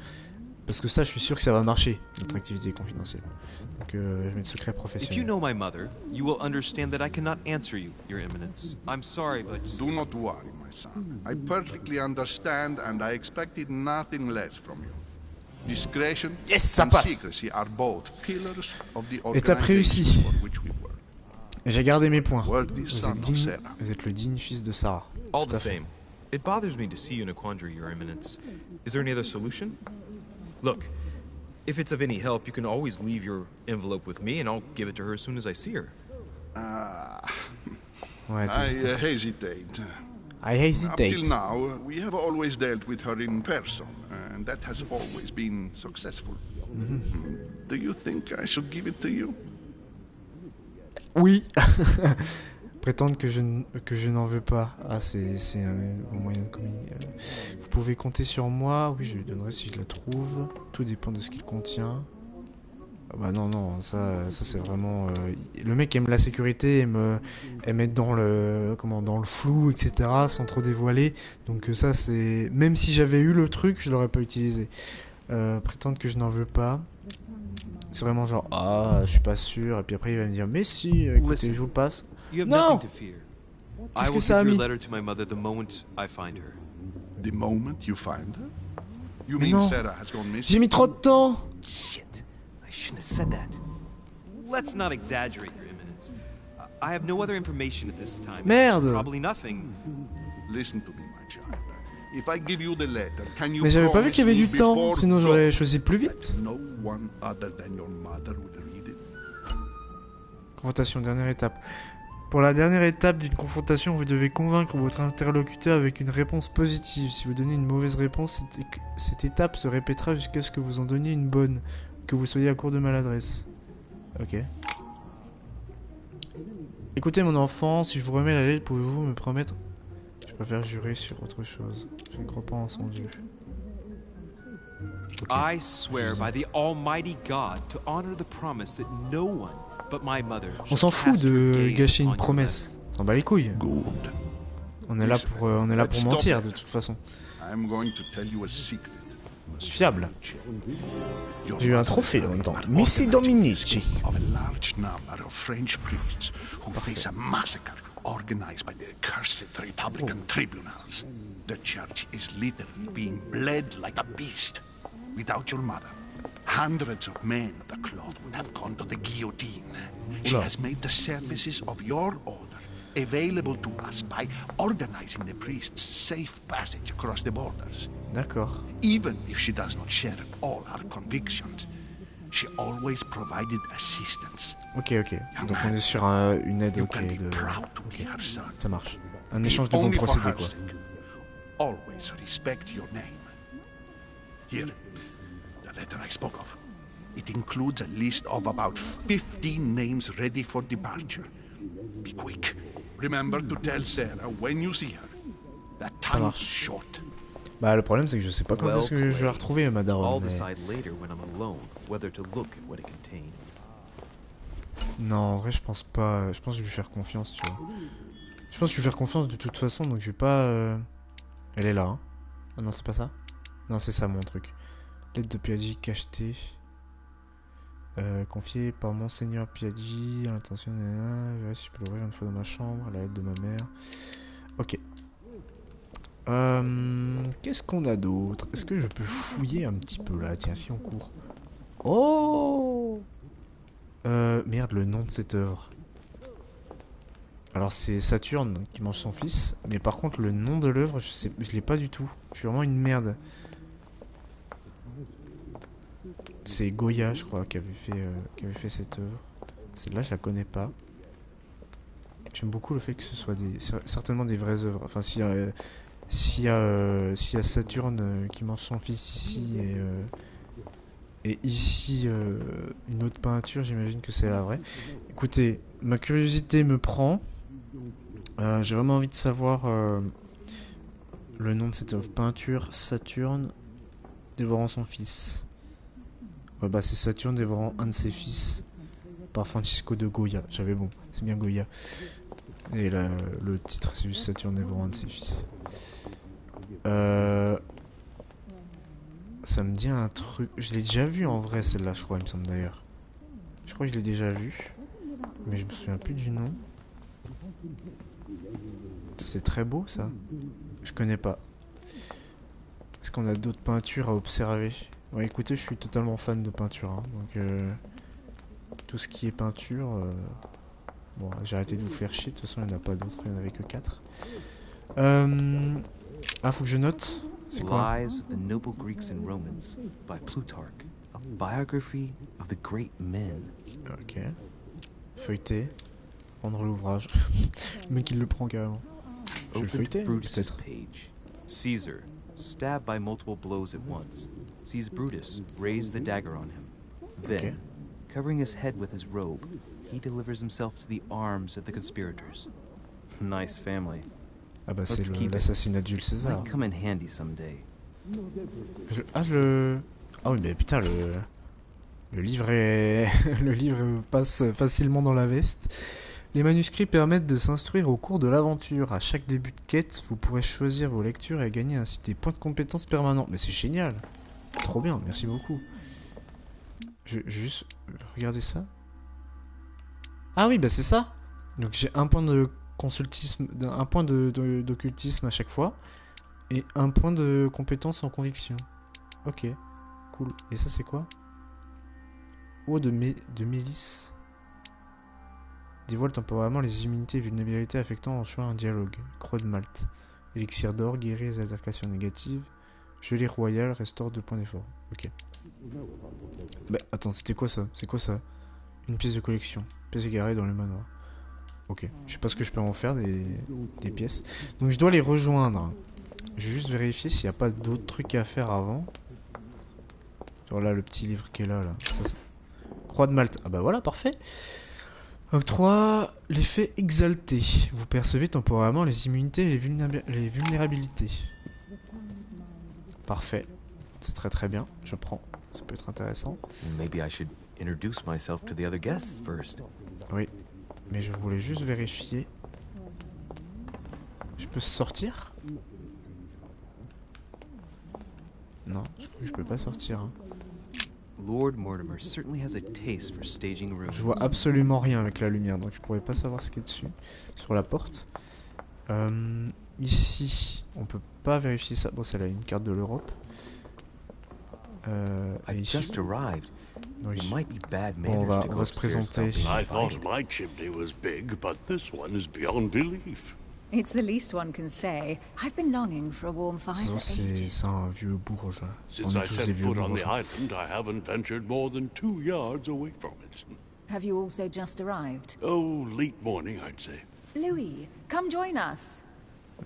Parce que ça, je suis sûr que ça va marcher, notre activité est confidentielle. Donc, je vais mettre secret If you professionnel. know my mother, you will understand that I cannot answer you, Your Eminence. I'm sorry, but... Do not worry, my son. I perfectly understand and I expected nothing less from you. Discretion Yes, ça and passe. secrecy are both pillars of the Étape réussie. organization for which we work. J'ai gardé mes points. Worthy Vous son êtes of digne, Sarah. vous êtes le digne fils de Sarah. All Tout the à fait. same, it bothers me to see you in a quandary, Your Eminence. Is there any other solution? Look, if it's of any help, you can always leave your envelope with me and I'll give it to her as soon as I see her. Ouais, I t'hésites. hesitate. I Up hesitate. till now, we have always dealt with her in person, and that has always been successful. Do you think I should give it to you? Oui. Prétendre que je n'en veux pas. Ah, c'est un moyen de communiquer. Vous pouvez compter sur moi. Oui, je lui donnerai si je la trouve. Tout dépend de ce qu'il contient. Ah bah non, ça c'est vraiment... le mec aime la sécurité, aime être dans le flou, etc. sans trop dévoiler. Donc ça c'est... Même si j'avais eu le truc, je l'aurais pas utilisé. Prétendre que je n'en veux pas. C'est vraiment genre, ah, je suis pas sûr. Et puis après il va me dire, mais si, écoutez, Listen. je vous le passe. You have No! nothing to fear. I Qu'est-ce will que ça a give your mis? letter to my mother the moment I find her. The moment you find her? You Mais mean non. Sarah has gone missing? J'ai mis trop de temps. Shit, I shouldn't have said that. Let's not exaggerate, Your Eminence. I have no other information at this time. Merde. Probably nothing. Listen to me, my child. If I give you the letter, can you Mais j'avais pas vu promise qu'il y avait me du temps, before sinon j'aurais go- choisi plus vite. No one other than your mother would read it. Confrontation, dernière étape. Pour la dernière étape d'une confrontation, vous devez convaincre votre interlocuteur avec une réponse positive. Si vous donnez une mauvaise réponse, cette étape se répétera jusqu'à ce que vous en donniez une bonne, que vous soyez à court de maladresse. Ok. Écoutez mon enfant, si je vous remets la lettre, pouvez-vous me promettre... Je préfère jurer sur autre chose. Je ne crois pas en son Dieu. I swear by the Almighty God to honor the promise that no one but my mother. On s'en fout de gâcher une promesse. On s'en bat les couilles. On est là pour mentir de toute façon. I'm going to tell you a secret. Fiable. J'ai eu un trophée en même temps. Missi Dominici. Of a large number of French priests who face a massacre organized by the accursed Republican tribunals. The church is literally being bled like a beast. Without your mother, hundreds of men of the cloth would have gone to the guillotine. She has made the services of your order available to us by organizing the priests' safe passage across the borders. D'accord. Even if she does not share all our convictions, she always provided assistance. Ok. Donc on est sur une aide, ok. Ça marche. Un échange de bons procédés, quoi. Always respect your name. Here, the letter I spoke of. It includes a list of about 15 names ready for departure. Be quick. Remember to tell Sarah when you see her. That time is short. Bah le problème c'est que je sais pas quand est-ce que je vais la retrouver, ma daronne. Non, en vrai je pense pas. Je pense que je vais lui faire confiance, tu vois. Je pense que je vais lui faire confiance de toute façon, donc je vais pas. Elle est là. Hein. Ah non, c'est pas ça. Non, c'est ça mon truc. Lettre de Piaggi cachetée. Confiée par Monseigneur Piaggi à l'intention de... Je verrai si je peux l'ouvrir une fois dans ma chambre, à la lettre de ma mère. Ok. Qu'est-ce qu'on a d'autre? Est-ce que je peux fouiller un petit peu là? Tiens, si on court. Oh merde, le nom de cette œuvre. Alors c'est Saturne qui mange son fils, mais par contre le nom de l'œuvre, je l'ai pas du tout. Je suis vraiment une merde. C'est Goya, je crois, qui avait fait cette œuvre. Celle-là, je la connais pas. J'aime beaucoup le fait que ce soit certainement des vraies œuvres. Enfin, s'il y a Saturne qui mange son fils ici et ici une autre peinture, j'imagine que c'est la vraie. Écoutez, ma curiosité me prend. J'ai vraiment envie de savoir le nom de cette œuvre. Peinture Saturne dévorant son fils. Ouais, bah c'est Saturne dévorant un de ses fils par Francisco de Goya. J'avais bon, c'est bien Goya. Et là, le titre c'est juste Saturne dévorant un de ses fils. Ça me dit un truc. Je l'ai déjà vu en vrai celle-là, je crois, il me semble d'ailleurs. Je crois que je l'ai déjà vu, mais je me souviens plus du nom. C'est très beau ça. Je connais pas. Est-ce qu'on a d'autres peintures à observer? Ouais, écoutez, je suis totalement fan de peinture, hein, donc tout ce qui est peinture. Bon, j'ai arrêté de vous faire chier. De toute façon, il n'y en a pas d'autres. Il n'y en avait que 4. Ah, faut que je note. C'est quoi? Lives of the Noble Greeks and Romans by Plutarch, a biography of the great men. Ok. Feuilleter. Prendre l'ouvrage. Le mec il le prend carrément. Je vais le feuilleter, peut-être. Caesar, stabbed by multiple blows at once, sees Brutus raise the dagger on him. Then, covering his head with his robe, he delivers himself to the arms of the conspirators. Nice family. Ah bah c'est l'assassinat de Jules César. Come in handy someday. Ah oui mais putain le livre est le livre passe facilement dans la veste. Les manuscrits permettent de s'instruire au cours de l'aventure. À chaque début de quête, vous pourrez choisir vos lectures et gagner ainsi des points de compétences permanents. Mais c'est génial. Trop bien, merci beaucoup. Je vais juste regarder ça. Ah oui, bah c'est ça. Donc j'ai un point de consultisme, un point d'occultisme à chaque fois. Et un point de compétence en conviction. Ok, cool. Et ça c'est quoi? Oh, de Mélis. Dévoile temporairement les immunités et vulnérabilités affectant en choix un dialogue. Croix de Malte. Élixir d'or, guérit les altercations négatives. Gelée royale, restaure 2 points d'effort. Ok. Bah attends, c'était quoi ça? C'est quoi ça? Une pièce de collection. Pièce égarée dans le manoir. Ok. Je sais pas ce que je peux en faire des pièces. Donc je dois les rejoindre. Je vais juste vérifier s'il n'y a pas d'autres trucs à faire avant. Voilà le petit livre qui est là. Ça. Croix de Malte. Ah bah voilà, parfait. Octroi l'effet exalté. Vous percevez temporairement les immunités et les vulnérabilités. Parfait. c'est très très bien, je prends. Ça peut être intéressant. Maybe I should introduce myself to the other guests first. Oui, mais je voulais juste vérifier. Je peux sortir? Non, je crois que je peux pas sortir. Hein. Lord Mortimer certainly has a taste for staging rooms. Je vois absolument rien avec la lumière, donc je pourrais pas savoir ce qui est dessus. Sur la porte. Ici, on peut pas vérifier ça. Bon, c'est là une carte de l'Europe. I Ici. just arrived. Oui. It might be bad Bon, on manners to va go se upstairs présenter. without being I thought invited. my chimney was big, but this one is beyond belief. It's the least one can say. I've been longing for a warm fire for ages. C'est un vieux bourgeois. On Since est I tous set des vieux foot on the bourgeois. island, I haven't ventured more than 2 yards away from it. Have you also just arrived? Oh, late morning, I'd say. Louis, come join us.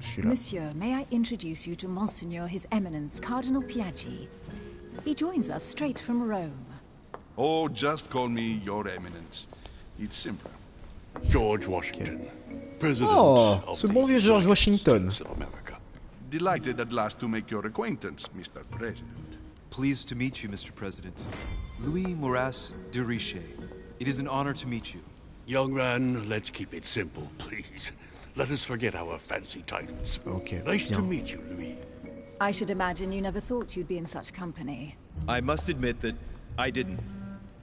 Je suis là. Monsieur, may I introduce you to Monseigneur His Eminence Cardinal Piaggi? He joins us straight from Rome. Oh, just call me Your Eminence. It's simpler. George Washington, President Oh, of ce the bon vieux George United Washington. States of America. Delighted at last to make your acquaintance, Mr. President. Pleased to meet you, Mr. President. Louis Moras de Richer. It is an honor to meet you. Young man, let's keep it simple, please. Let us forget our fancy titles. Ok, Nice to bien. meet you, Louis. I should imagine you never thought you'd be in such company. I must admit that I didn't.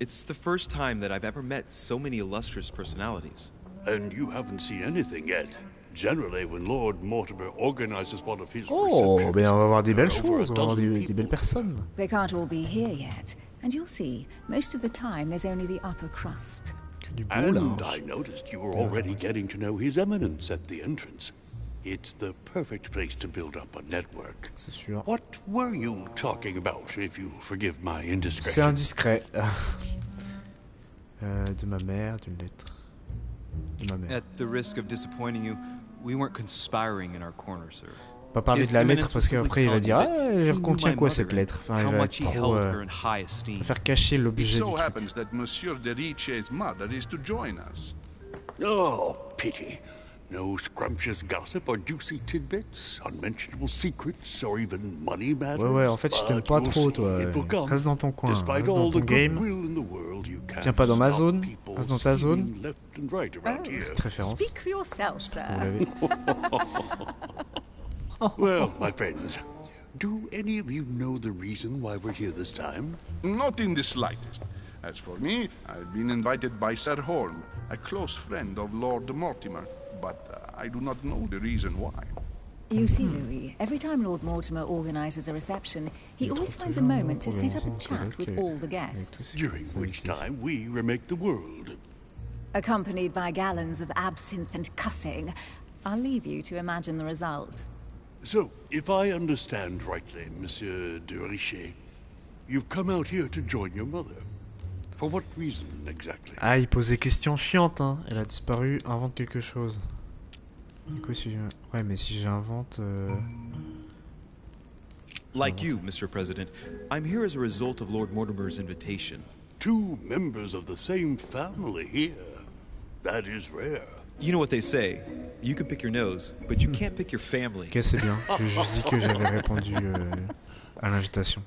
It's the first time that I've ever met so many illustrious personalities. And you haven't seen anything yet. Generally, when Lord Mortimer organizes one of his Oh, receptions, ben on va voir des belles there are over choses, a on va voir dozen des people. belles personnes. They can't all be here yet, and you'll see, most of the time there's only the upper crust. Que du beau And linge. I noticed you were already getting to know His Eminence at the entrance. It's the perfect place to build up a network. C'est sûr. What were you talking about, if you forgive my C'est indiscretion? indiscret. De ma mère, d'une lettre. De ma mère. At the risk of disappointing you, we weren't conspiring in our corner, sir. Pas parler de la lettre parce qu'après il va dire ah, elle He contient knew quoi my cette mother lettre. Enfin, il how va much he trop held her in high esteem. faire cacher It l'objet du so truc. happens that Monsieur de Riche's mother is to join us. Oh, pity. No scrumptious gossip or juicy tidbits, unmentionable secrets, or even money matters. Ouais, en fait, je t'aime But pas you'll trop, see, toi. it will come. Reste dans ton coin, Despite reste dans all ton the game. goodwill in the world, you can't Viens pas dans ma stop zone, people reste dans ta zone. scheming left and right around here. Petite référence. Speak for yourself, Vous sir. l'avez. Well, my friends, do any of you know the reason why we're here this time? Not in the slightest. As for me, I've been invited by Sir Horn, a close friend of Lord Mortimer, but I do not know the reason why. You see, Louis, every time Lord Mortimer organises a reception, he always finds a moment to sit up and chat with all the guests, During which time we remake the world. accompanied by gallons of absinthe and cussing. I'll leave you to imagine the result. So, if I understand rightly, Monsieur de Richer, you've come out here to join your mother. For what reason, exactly? Ah, il pose des questions chiantes, hein. Elle a disparu, invente quelque chose. Du coup, si ouais, mais si j'invente. Like you, Mr. President, I'm here as a result of Lord Mortimer's invitation. 2 members of the same family here. That is rare. You know what they say. You can pick your nose, but you can't pick your family. Ok, c'est bien. J'ai juste dit que j'avais répondu à l'invitation.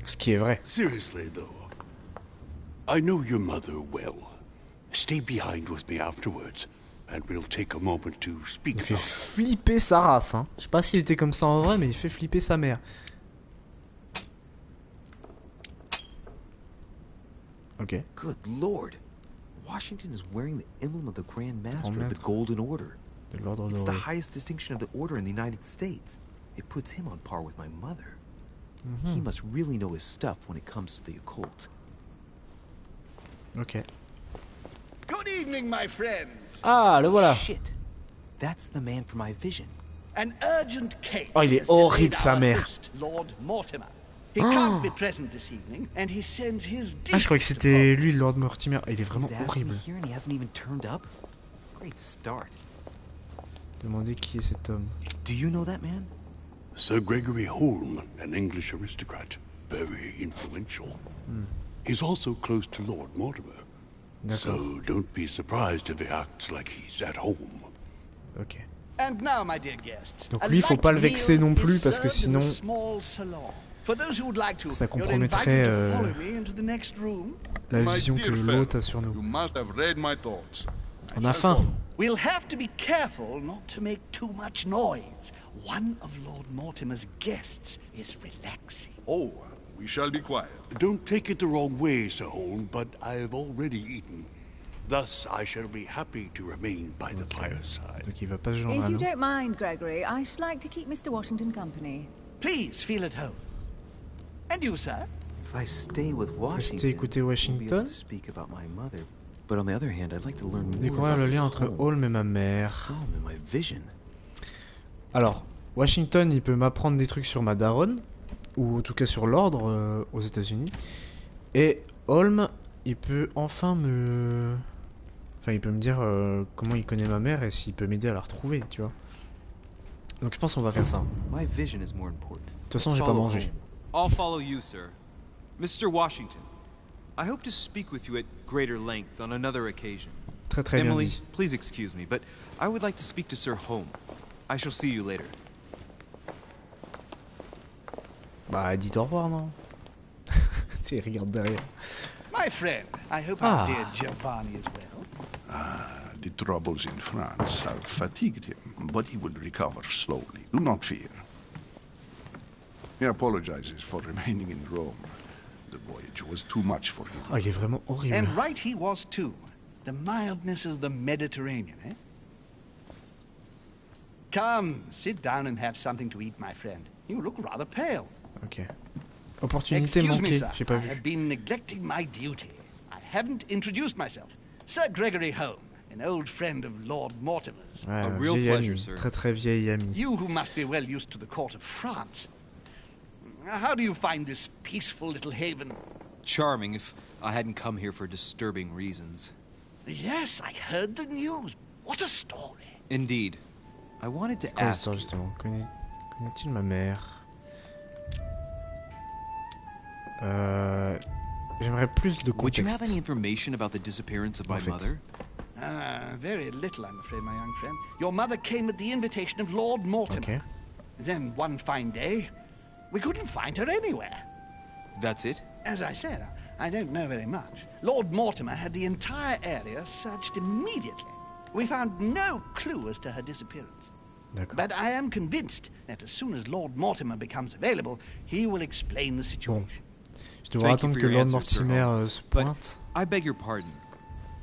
Ce qui est vrai. Seriously, though, I know your mother well. Stay behind with me afterwards, and we'll take a moment to speak Il fait about her. flipper sa race, hein. Je sais pas s'il était comme ça en vrai, mais il fait flipper sa mère. Ok. Good lord. Washington is wearing the emblem of the Grand Master of the Maître. Golden Order. De l'ordre It's the doré. highest distinction of the order in the United States. It puts him on par with my mother. He must really know his stuff when it comes to the occult. Ok. Good evening, my friends. Ah, le voilà. Shit. That's the man for my vision. An urgent case. Oh, il est has delayed horrible, sa our mère. host, Lord Mortimer. He can't be present this evening, and he sends his Ah, je croyais que deepest c'était lui, Lord Mortimer. Il est vraiment He's asked horrible. me here and he hasn't even turned up. Great start. Demandez qui est cet homme. Do you know that man? Sir Gregory Holm, an English aristocrat, very influential. He's also close to Lord Mortimer. D'accord. So don't be surprised if he acts like he's at home. Ok. And now, my dear guests, Donc a lui, faut light pas le vexer meal non plus, is parce que served in the sinon- small salon. Ça compromettrait la vision que l'autre a sur nous. You must have read my thoughts. On a faim. We'll have to be careful not to make too much noise. One of Lord Mortimer's guests is relaxing. Oh, we shall be quiet. Don't take it the wrong way, Sir Holm, but I've already eaten. Thus, I shall be happy to remain by the fireside. Donc il va pas se joindre If à you nous. don't mind, Gregory, I should like to keep Mr. Washington company. Please feel at home. And you, sir? If I stay with Rester Washington, écouter I'll be able Washington. to speak about my mother. But on the other hand, I'd like to learn more Découvrir about le this lien entre home. Holm et ma mère. Home and my vision. Alors, Washington, il peut m'apprendre des trucs sur ma daronne, ou en tout cas sur l'ordre aux États-Unis. Et Holm, il peut enfin me... Enfin, il peut me dire comment il connaît ma mère et s'il peut m'aider à la retrouver, tu vois. Donc je pense qu'on va faire ça. My vision is more important. De toute façon, j'ai pas mangé. I'll follow you, sir. Mr. Washington, I hope to speak with you at greater length on another occasion. Très très bien Emily, dit. please excuse me, but I would like to speak to Sir Holm. I shall see you later. Bah, dites au revoir, non? Tu sais, il regarde derrière. My friend, I hope Ah. our dear Giovanni is well. The troubles in France have fatigued him, but he will recover slowly. Do not fear. He apologizes for remaining in Rome. The voyage was too much for him. Oh, il est vraiment horrible. And right he was too. The mildness of the Mediterranean, eh? Come, sit down and have something to eat, my friend. You look rather pale. Ok. Opportunité Excuse me, manquée, sir. j'ai pas I vu. have been neglecting my duty. I haven't introduced myself. Sir Gregory Holm, an old friend of Lord Mortimer's. Ouais, A real vieille pleasure, amie. sir. Très très vieille amie. You who must be well used to the court of France. How do you find this peaceful little haven? Charming if I hadn't come here for disturbing reasons. Yes, I heard the news. What a story. Indeed. I wanted to Quoi ask l'histoire justement? Connaît-il ma mère? J'aimerais plus de would you have contexte. any information about the disappearance of my En fait. mother? Very little, I'm afraid, my young friend. Your mother came at the invitation of Lord Mortimer. Ok. Then one fine day, we couldn't find her anywhere. That's it? As I said, I don't know very much. Lord Mortimer had the entire area searched immediately. We found no clue as to her disappearance. D'accord. But I am convinced that as soon as Lord Mortimer becomes available, he will explain the situation. Je devrais Thank you attendre for que your Lord answer, Sir Mortimer Holm. se But pointe. I beg your pardon.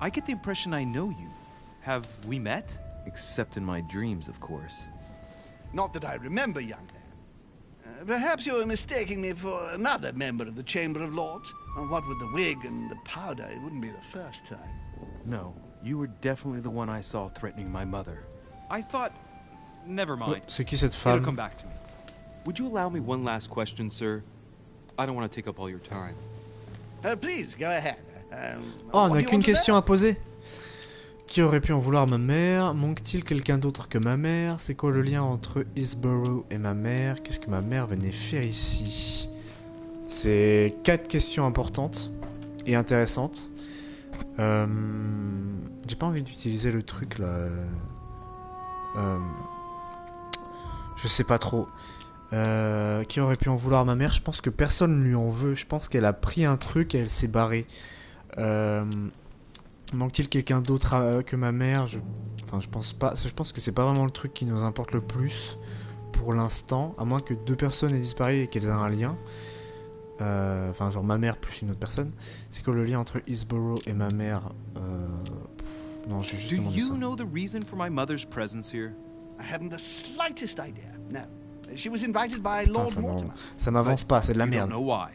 I get the impression I know you. Have we met? Except in my dreams, of course. Not that I remember, young man. Perhaps you are mistaking me for another member of the Chamber of Lords. What with the wig and the powder, it wouldn't be the first time. No, you were definitely the one I saw threatening my mother. I thought... Never mind. C'est qui cette It'll femme? come back to me. Would you allow me one last question, sir? I don't want to take up all your time. Please, go ahead. Oh, on what n'a do you qu'une want to question know? à poser. Qui aurait pu en vouloir à ma mère? Manque-t-il quelqu'un d'autre que ma mère? C'est quoi le lien entre Hillsborough et ma mère? Qu'est-ce que ma mère venait faire ici? C'est 4 questions importantes et intéressantes. J'ai pas envie d'utiliser le truc là. Je sais pas trop. Qui aurait pu en vouloir à ma mère? Je pense que personne lui en veut. Je pense qu'elle a pris un truc et elle s'est barrée. Manque-t-il quelqu'un d'autre que ma mère? Enfin, je pense pas. Je pense que c'est pas vraiment le truc qui nous importe le plus pour l'instant, à moins que 2 personnes aient disparu et qu'elles aient un lien. Enfin, genre ma mère plus une autre personne. C'est quoi le lien entre Hillsborough et ma mère? Non, j'ai juste Do demandé you ça. know the reason for my mother's presence here? I haven't the slightest idea. No. She was invited by Putain, Lord Mortimer. ça m'avance pas, c'est de la You merde. don't know why.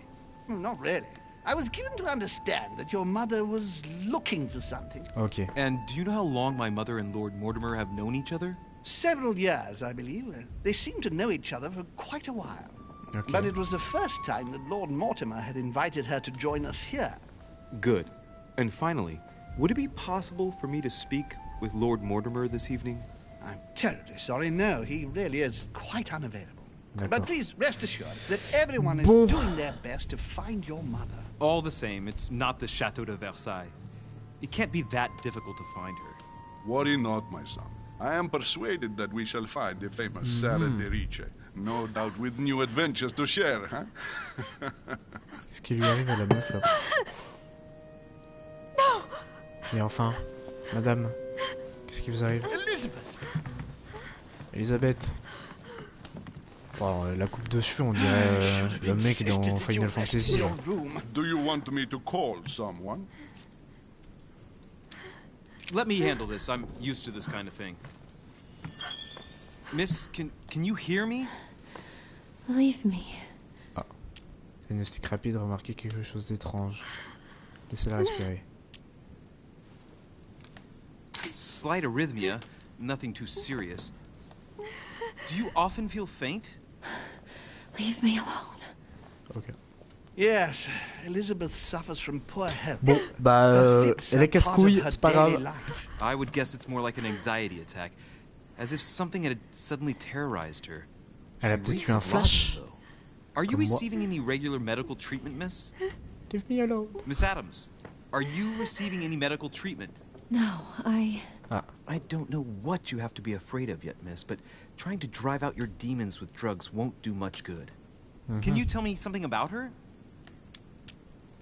Not really. I was given to understand that your mother was looking for something. Ok. And do you know how long my mother and Lord Mortimer have known each other? Several years, I believe. They seemed to know each other for quite a while. Ok. But it was the first time that Lord Mortimer had invited her to join us here. Good. And finally, would it be possible for me to speak with Lord Mortimer this evening? I'm terribly sorry. No, he really is quite unavailable. D'accord. But please rest assured that everyone is Bon. doing their best to find your mother. All the same, it's not the Chateau de Versailles. It can't be that difficult to find her. Worry not, my son. I am persuaded that we shall find the famous Sarah de Riche. No doubt with new adventures to share, huh? Qu'est-ce qui lui arrive à la meuf là? No! Mais enfin, madame, qu'est-ce qui vous arrive? Elisabeth. Bon, la coupe de cheveux, on dirait le mec dans Final Fantasy. Là. Do you want me to call someone? Let me handle this. I'm used to this kind of thing. Miss, can you hear me? Leave me. Ah. Diagnostic rapide, remarquez quelque chose d'étrange. Laissez-la respirer. Slight arrhythmia, nothing too serious. Do you often feel faint? Leave me alone. Ok. Yes, Elizabeth suffers from poor health. Bon, bah, elle est casse-couille, c'est pas grave. I would guess it's more like an anxiety attack, as if something had suddenly terrorized her. Elle a peut-être eu un flash. Are you receiving any regular medical treatment, miss? Leave me alone. Miss Adams, are you receiving any medical treatment? No, I don't know what you have to be afraid of yet, miss, but trying to drive out your demons with drugs won't do much good. Can you tell me something about her?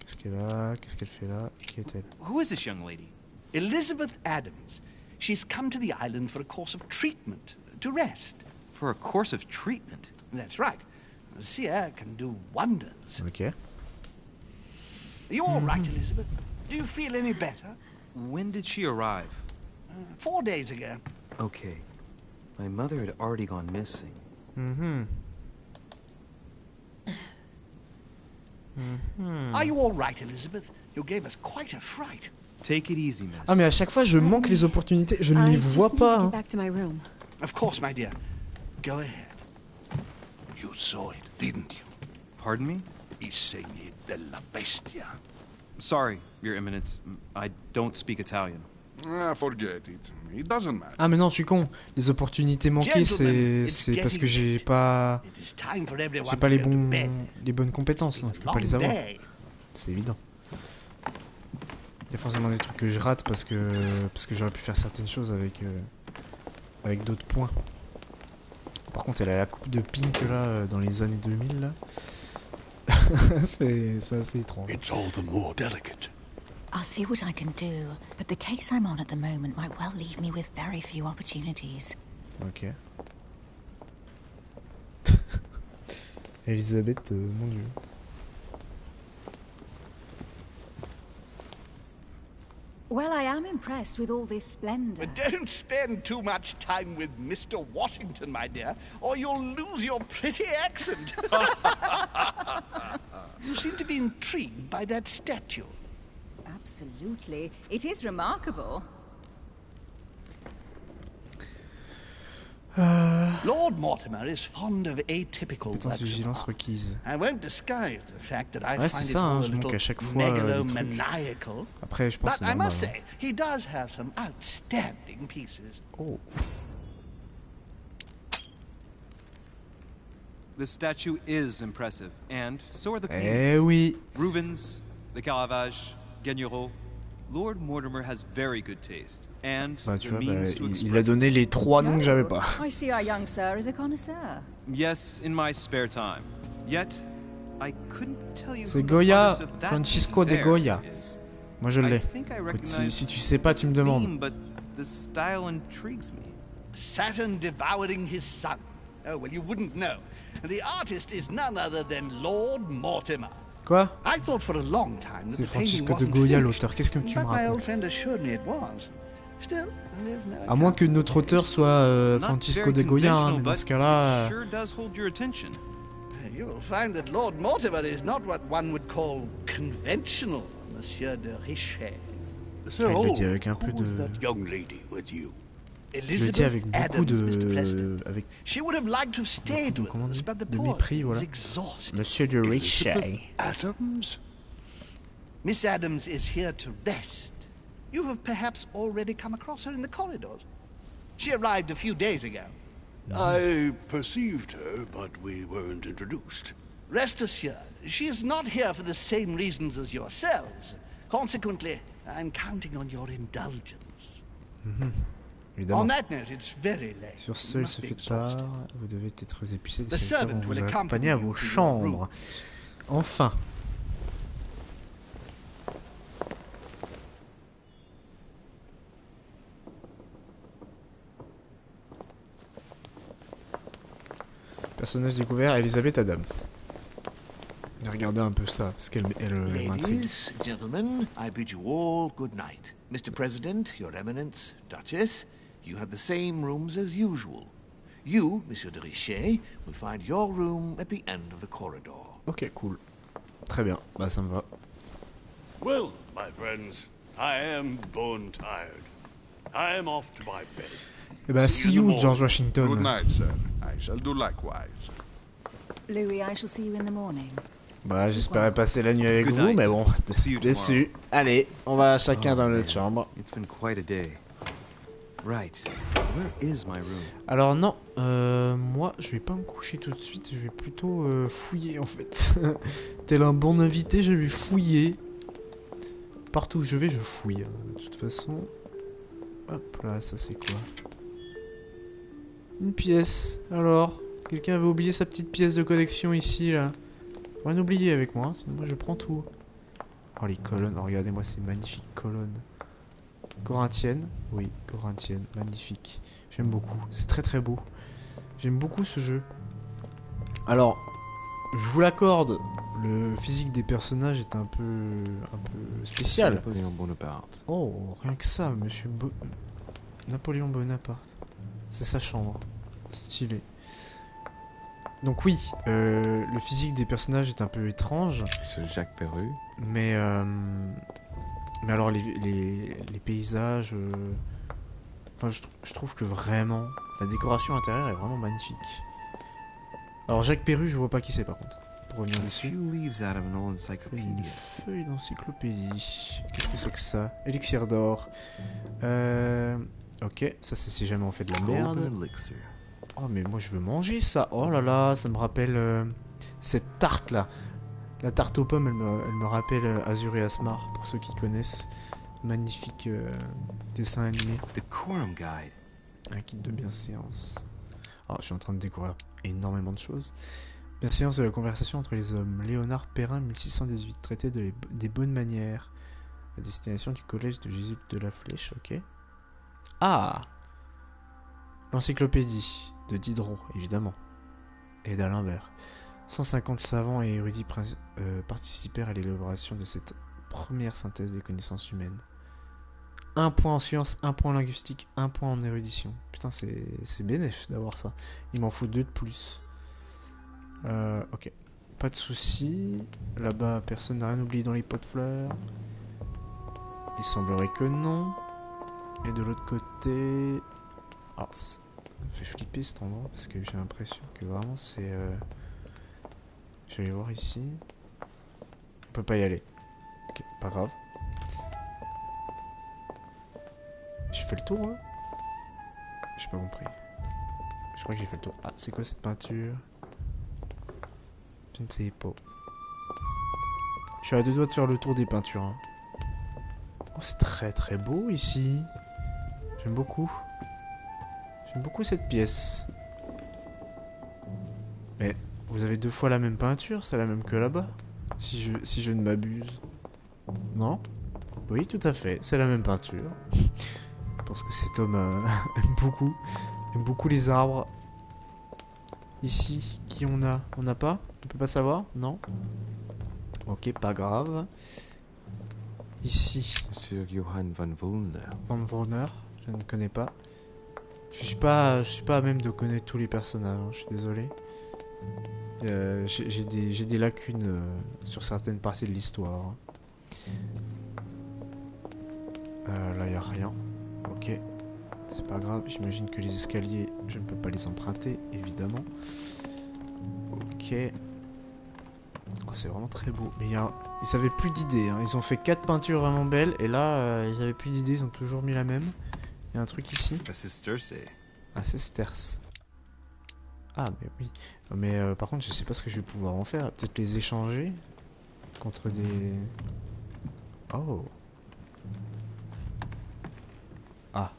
Qu'est-ce qu'elle a? Qu'est-ce qu'elle fait là? Qui est-elle? Who is this young lady? Elizabeth Adams. She's come to the island for a course of treatment, to rest. For a course of treatment? That's right. Seer can do wonders. Ok. Are you all right, Elizabeth? Do you feel any better? When did she arrive? 4 days ago. Okay. My mother had already gone missing. Are you all right, Elizabeth? You gave us quite a fright. Take it easy, miss. Ah mais à chaque fois je manque les opportunités, je ne les vois pas. Hein. Back to my room. Of course, my dear. Go ahead. You saw it, didn't you? Pardon me? I segni della bestia. Sorry, Your Eminence. I don't speak Italian. Ah, forget it. It doesn't matter. Ah mais non, je suis con. Les opportunités manquées, c'est parce que j'ai pas les bonnes compétences. Donc je peux pas les avoir. C'est évident. Il y a forcément des trucs que je rate parce que j'aurais pu faire certaines choses avec d'autres points. Par contre, elle a la coupe de pink là dans les années 2000 là. c'est assez étrange. It's all the more delicate. I'll see what I can do, but the case I'm on at the moment might well leave me with very few opportunities. Ok. Elisabeth, mon dieu. Well, I am impressed with all this splendor. But don't spend too much time with Mr. Washington, my dear, or you'll lose your pretty accent. You seem to be intrigued by that statue. Absolutely. It is remarkable. Lord Mortimer is fond of atypical Compétence de vigilance requise. I won't disguise the fact that I Ouais, find c'est it ça, hein, all a je manque little à chaque fois des trucs. megalomaniacal. Après, je pense que But c'est I normal. must say, he does have some outstanding pieces. Oh. The statue is impressive, and so are the Eh paintings. oui. Rubens, the Caravage, Gagnereau. Lord Mortimer has very good taste, and Bah, tu the vois, means to il express a donné les 3 noms que j'avais pas. I see our young sir is a connoisseur. Yes, in my spare time. Yet, I couldn't tell you C'est who the Goya, artist of that Francisco de there Goya. is. Moi je l'ai. I think I Écoute, si recognize tu sais pas, tu me the demandes. theme, but the style intrigues me. Saturn devouring his son. Oh, well, you wouldn't know. The artist is none other than Lord Mortimer. Quoi? I thought for a long time that C'est the painting Francisco de wasn't Goya finished, l'auteur. Qu'est-ce que tu me but my old racontes? friend assured me it was. Still, there's no À moins que notre auteur soit Francisco de Goya, hein, mais dans ce cas-là. It sure does hold your attention. You'll find that Lord Mortimer is not what one would call conventional, Monsieur de Richet. So, Il le dit avec un peu who was de. that young lady with you? Il le dit avec beaucoup de. Avec She would have liked to have stayed with us, but the de poor mépris, thing was voilà. exhausted. Monsieur de Richet. Adams? Miss Adams is here to rest. You have perhaps already come across her in the corridors. She arrived a few days ago. I perceived her, but we weren't introduced. Rest assured, she is not here for the same reasons as yourselves. Consequently, I'm counting on your indulgence. évidemment. On that note, it's very late. Sur ce, You il must se be fait exhausted. tard. Vous devez être épuisé. Les The serviteurs servant vont will vous accompany accompagner à you vos to your chambres. Enfin. Personnage découvert, Elizabeth Adams. Regardez un peu ça, parce qu'elle m'intrigue. Ladies, gentlemen, I bid you all good night. Mr. President, Your Eminence, Duchess, you have the same rooms as usual. You, Monsieur de Richet, will find your room at the end of the corridor. Ok, cool. Très bien, bah ça me va. Well, my friends, I am bone tired. I am off to my bed. Eh bah, see you, George Washington. Good night, sir. I shall do likewise. Louis, I shall see you in the morning. Bah, j'espérais passer la nuit avec Good vous, night. mais bon, déçu. Allez, on va chacun dans notre chambre. It's been quite a day. Right. Where is my room? Alors non, moi je vais pas me coucher tout de suite, je vais plutôt fouiller en fait. Tel un bon invité, je vais fouiller. Partout où je vais, je fouille. De toute façon, hop là, ça c'est quoi? Une pièce. Alors, quelqu'un avait oublié sa petite pièce de collection ici là. Rien oublier avec moi, sinon moi je prends tout. Oh les colonnes, oh, regardez-moi ces magnifiques colonnes. Corinthienne, oui, corinthienne, magnifique. J'aime beaucoup, c'est très très beau. J'aime beaucoup ce jeu. Alors, je vous l'accorde, le physique des personnages est un peu spécial. Napoléon Bonaparte. Oh, rien que ça, monsieur Napoléon Bonaparte. C'est sa chambre. Stylé. Donc oui, le physique des personnages est un peu étrange. C'est Jacques Perru. Mais alors les paysages... Enfin, je trouve que vraiment, la décoration intérieure est vraiment magnifique. Alors Jacques Perru, je vois pas qui c'est par contre. Pour revenir dessus. Une feuille d'encyclopédie. Qu'est-ce que c'est que ça? Élixir d'or. Ok, ça c'est si jamais on fait de la merde. Oh mais moi je veux manger ça. Oh là là, ça me rappelle cette tarte là. La tarte aux pommes, elle me rappelle Azur et Asmar, pour ceux qui connaissent. Magnifique dessin animé. Decorum Guide. Un kit de bienséance. Alors je suis en train de découvrir énormément de choses. Bienséance de la conversation entre les hommes. Léonard Perrin, 1618. Traité des bonnes manières. À destination du collège de Jésus de la Flèche, ok. Ah, l'encyclopédie de Diderot, évidemment. Et d'Alembert. 150 savants et érudits participèrent à l'élaboration de cette première synthèse des connaissances humaines. 1 point en sciences, 1 point en linguistique, 1 point en érudition. Putain, c'est bénéf d'avoir ça. Il m'en faut 2 de plus. Ok. Pas de soucis. Là-bas, personne n'a rien oublié dans les pots de fleurs. Il semblerait que non. Et de l'autre côté... Ah, ça me fait flipper cet endroit parce que j'ai l'impression que vraiment c'est... Je vais aller voir ici. On peut pas y aller. Ok, pas grave. J'ai fait le tour, hein? J'ai pas compris. Je crois que j'ai fait le tour. Ah, c'est quoi cette peinture? Je ne sais pas. Je suis à 2 doigts de faire le tour des peintures, hein. Oh, c'est très très beau ici. J'aime beaucoup. J'aime beaucoup cette pièce. Mais vous avez 2 fois la même peinture, c'est la même que là-bas. Si je ne m'abuse. Non? Oui, tout à fait, c'est la même peinture. Je pense que cet homme aime beaucoup les arbres. Ici, qui on a? On n'a pas? On peut pas savoir? Non? Ok, pas grave. Ici. Monsieur Johann van Wollner. Van Wollner, je ne connais pas. Je suis pas à même de connaître tous les personnages, hein, je suis désolé. J'ai des lacunes sur certaines parties de l'histoire. Là, il n'y a rien. Ok. C'est pas grave, j'imagine que les escaliers, je ne peux pas les emprunter, évidemment. Ok. Oh, c'est vraiment très beau. Mais ils avaient plus d'idées, hein. Ils ont fait 4 peintures vraiment belles, et là, ils avaient plus d'idées, ils ont toujours mis la même. Il y a un truc ici. Un sesterce. Un sesterce. Ah, mais oui. Mais par contre, je sais pas ce que je vais pouvoir en faire. Peut-être les échanger contre des... Oh. Ah.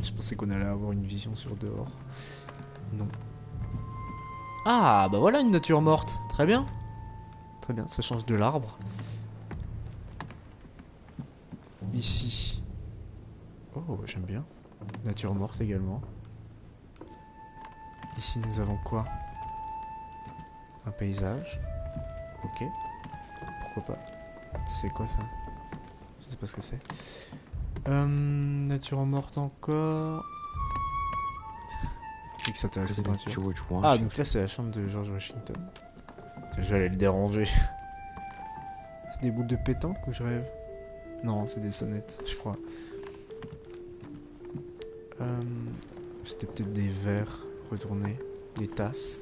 Je pensais pensais qu'on allait avoir une vision sur dehors. Non. Ah, bah voilà une nature morte. Très bien. Très bien, ça change de l'arbre. Ici. Oh, j'aime bien. Nature morte également. Ici, nous avons quoi? Un paysage. Ok. Pourquoi pas. C'est quoi ça? Je sais pas ce que c'est. Nature morte encore. Qui que s'intéresse aux peintures? Ah, donc là c'est la chambre de George Washington. Je vais aller le déranger. C'est des boules de pétanque ou je rêve? Non, c'est des sonnettes, je crois. C'était peut-être des verres retournés, des tasses.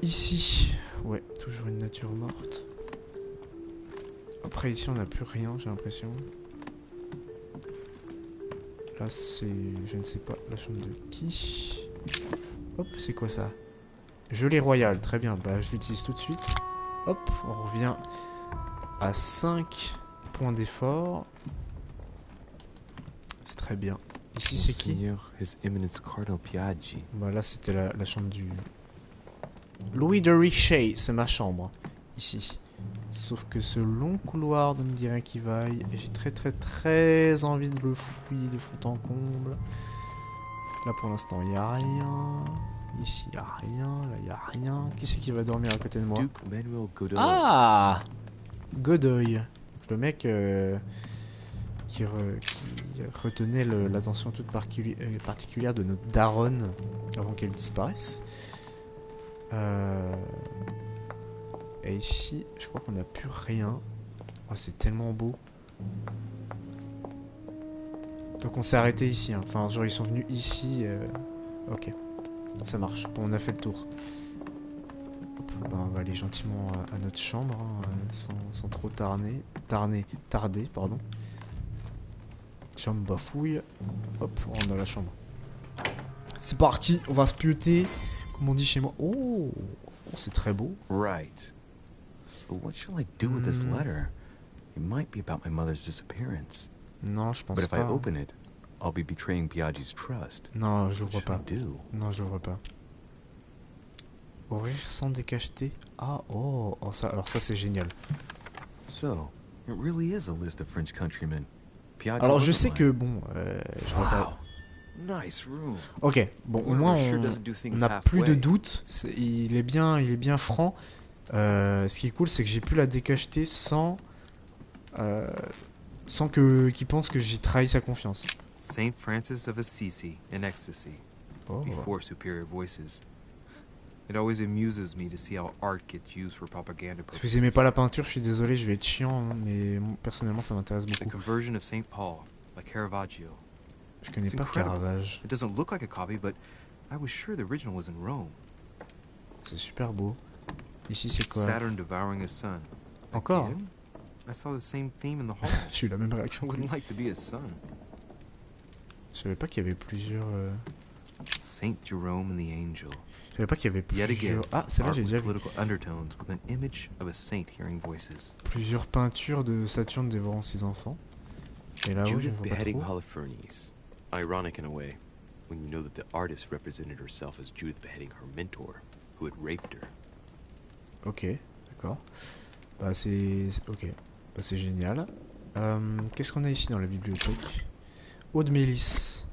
Ici, ouais, toujours une nature morte. Après ici on n'a plus rien, j'ai l'impression. Là c'est, je ne sais pas, la chambre de qui? Hop, c'est quoi ça? Gelée royale, très bien, bah je l'utilise tout de suite. Hop, on revient à 5 points d'effort. C'est très bien. Ici c'est qui? Bah là c'était la chambre du... Louis de Richet, c'est ma chambre. Ici. Sauf que ce long couloir ne me dit rien qui vaille. Et j'ai très envie de le fouiller de fond en comble. Là pour l'instant il n'y a rien. Ici il n'y a rien. Là il n'y a rien. Qui c'est qui va dormir à côté de moi? Ah, Godoy. Le mec qui retenait l'attention toute particulière de notre daronne avant qu'elle disparaisse. Et ici, je crois qu'on n'a plus rien. Oh, c'est tellement beau. Donc on s'est arrêté ici. Hein. Enfin, genre ils sont venus ici. Ok, ça marche. Bon, on a fait le tour. Hop, bah, on va aller gentiment à notre chambre, hein, sans trop tarder, pardon. Chambre bafouille. Hop, on rentre dans la chambre. C'est parti, on va se pioter. Comme on dit chez moi. Oh, c'est très beau. Right. So what shall I do with this letter? It might be about my mother's disappearance. Non, je pense pas. But if pas. I open it, I'll be betraying Biaggi's trust. Non, je l'ouvre pas. Non, je l'ouvre pas. Ouvrir sans décacheter. Ah, oh, ça, alors ça c'est génial. So, it really is a list of French countrymen. Alors je sais que bon, je vois pas. Nice room. Ok, bon au moins on n'a plus de doute. Il est bien franc. Ce qui est cool, c'est que j'ai pu la décacheter sans qu'il pense que j'ai trahi sa confiance. Saint Francis of Assisi in ecstasy. Before superior voices. It always amuses me to see how art gets used for propaganda purposes. Si vous aimez pas la peinture, je suis désolé, je vais être chiant, hein, mais personnellement ça m'intéresse beaucoup. The Conversion of Saint Paul by Caravaggio. Je connais pas Caravage. It doesn't look like a copy, but I was sure the original was in Rome. C'est super beau. Ici c'est quoi? Saturn devouring his son. Encore? Again? I saw the same theme in the hall. J'ai eu la même réaction. Wouldn't like to be his son. Je savais pas qu'il y avait plusieurs. Saint Jerome and the Angel. Je savais pas qu'il y avait plusieurs. Ah, celle-là j'ai déjà vu. Undertones with an image of a saint hearing voices. Plusieurs peintures de Saturne dévorant ses enfants. Et là-haut, je ne vois pas trop. Holofernes. Ironic in a way, when you know that the artist represented herself as Judith beheading her mentor, who had raped her. Ok, d'accord. Bah c'est... Ok. Bah c'est génial. Qu'est-ce qu'on a ici dans la bibliothèque? Eau de Mélisse.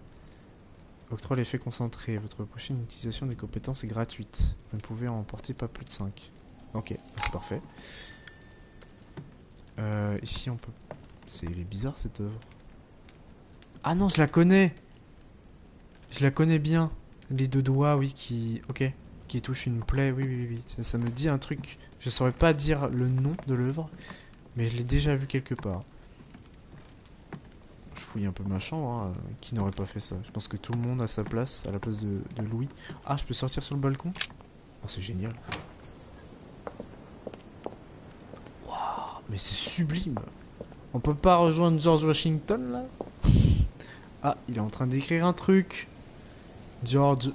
Octroie l'effet concentré. Votre prochaine utilisation des compétences est gratuite. Vous ne pouvez en emporter pas plus de 5. Ok, c'est parfait. Ici on peut... Il est bizarre cette œuvre. Ah non, je la connais! Je la connais bien. Les deux doigts, oui, qui... Ok. Qui touchent une plaie, oui. Ça me dit un truc. Je saurais pas dire le nom de l'œuvre, mais je l'ai déjà vu quelque part. Je fouille un peu ma chambre, hein. Qui n'aurait pas fait ça? Je pense que tout le monde a sa place, à la place de Louis. Ah, je peux sortir sur le balcon? Oh, c'est génial. Waouh, mais c'est sublime. On peut pas rejoindre George Washington, là? Ah, il est en train d'écrire un truc. George,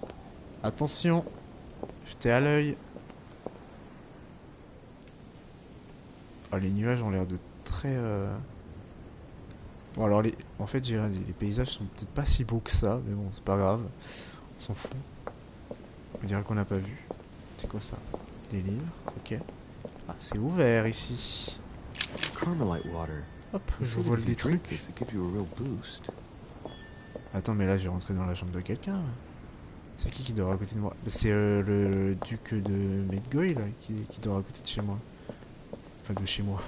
attention. Jetez à l'œil. Oh, les nuages ont l'air de très Bon alors en fait j'ai rien dit, les paysages sont peut-être pas si beaux que ça, mais bon c'est pas grave, on s'en fout. On dirait qu'on n'a pas vu. C'est quoi ça? Des livres, ok. Ah c'est ouvert ici. Carmelite water. Hop, je vous vole des trucs. It gives you a real boost. Attends mais là je vais rentrer dans la chambre de quelqu'un. C'est qui dort à côté de moi? C'est le duc de Medgoy là qui dort à côté de chez moi. Enfin de chez moi.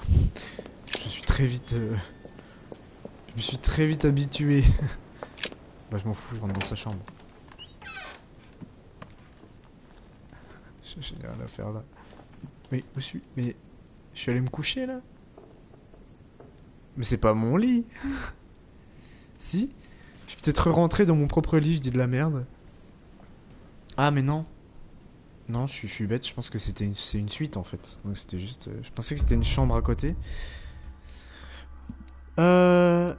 Je suis très vite... Je me suis très vite habitué. Bah je m'en fous, je rentre dans sa chambre. J'ai rien à faire là. Mais où suis... Mais je suis allé me coucher là. Mais c'est pas mon lit. Si? Je suis peut-être rentré dans mon propre lit, je dis de la merde. Ah mais non. Non, je suis bête, je pense que c'est une suite en fait. Donc c'était juste... je pensais que c'était une chambre à côté.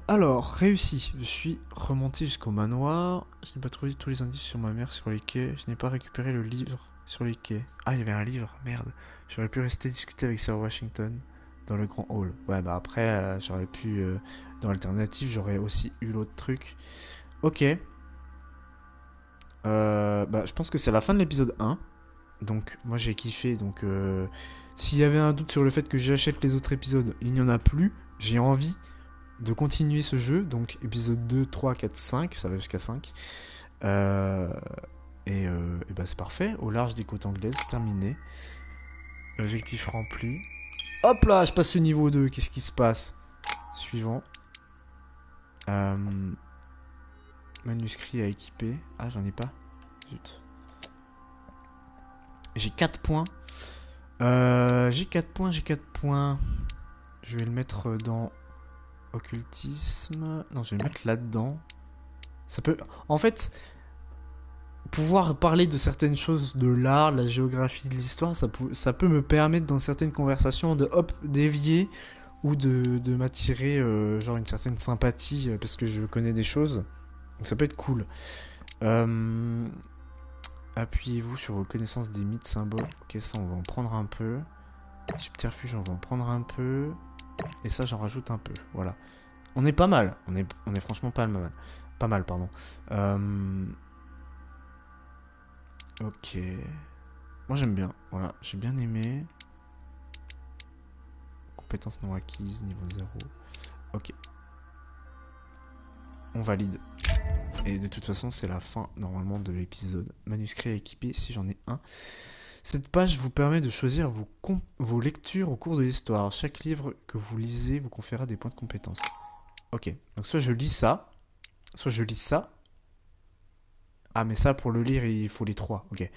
Alors, réussi. Je suis remonté jusqu'au manoir. Je n'ai pas trouvé tous les indices sur ma mère sur les quais. Je n'ai pas récupéré le livre sur les quais. Ah, il y avait un livre, merde. J'aurais pu rester discuter avec Sir Washington dans le grand hall. Ouais, bah après, j'aurais pu... dans l'alternative, j'aurais aussi eu l'autre truc. Ok. Bah, je pense que c'est la fin de l'épisode 1. Donc, moi j'ai kiffé. Donc, s'il y avait un doute sur le fait que j'achète les autres épisodes, il n'y en a plus. J'ai envie de continuer ce jeu, donc épisode 2, 3, 4, 5, ça va jusqu'à 5. Et bah c'est parfait, au large des côtes anglaises, terminé. Objectif rempli. Hop là, je passe au niveau 2, qu'est-ce qui se passe? Suivant. Manuscrit à équiper. Ah, j'en ai pas. Zut. J'ai 4 points. J'ai 4 points. Je vais le mettre dans... occultisme. Non, je vais le mettre là-dedans. Ça peut... En fait, pouvoir parler de certaines choses, de l'art, de la géographie, de l'histoire, ça peut me permettre dans certaines conversations de hop, dévier ou de m'attirer genre une certaine sympathie parce que je connais des choses. Donc ça peut être cool. Appuyez-vous sur vos connaissances des mythes, symboles. Ok, ça on va en prendre un peu. Subterfuge, on va en prendre un peu. Et ça j'en rajoute un peu, voilà. On est pas mal, on est franchement pas mal. Pas mal, pardon. Ok. Moi j'aime bien, voilà, j'ai bien aimé. Compétences non acquises, niveau 0. Ok. On valide. Et de toute façon c'est la fin normalement de l'épisode. Manuscrit à équiper si j'en ai un. Cette page vous permet de choisir vos lectures au cours de l'histoire. Chaque livre que vous lisez vous conférera des points de compétence. Ok, donc soit je lis ça, soit je lis ça. Ah mais ça pour le lire il faut les 3, ok.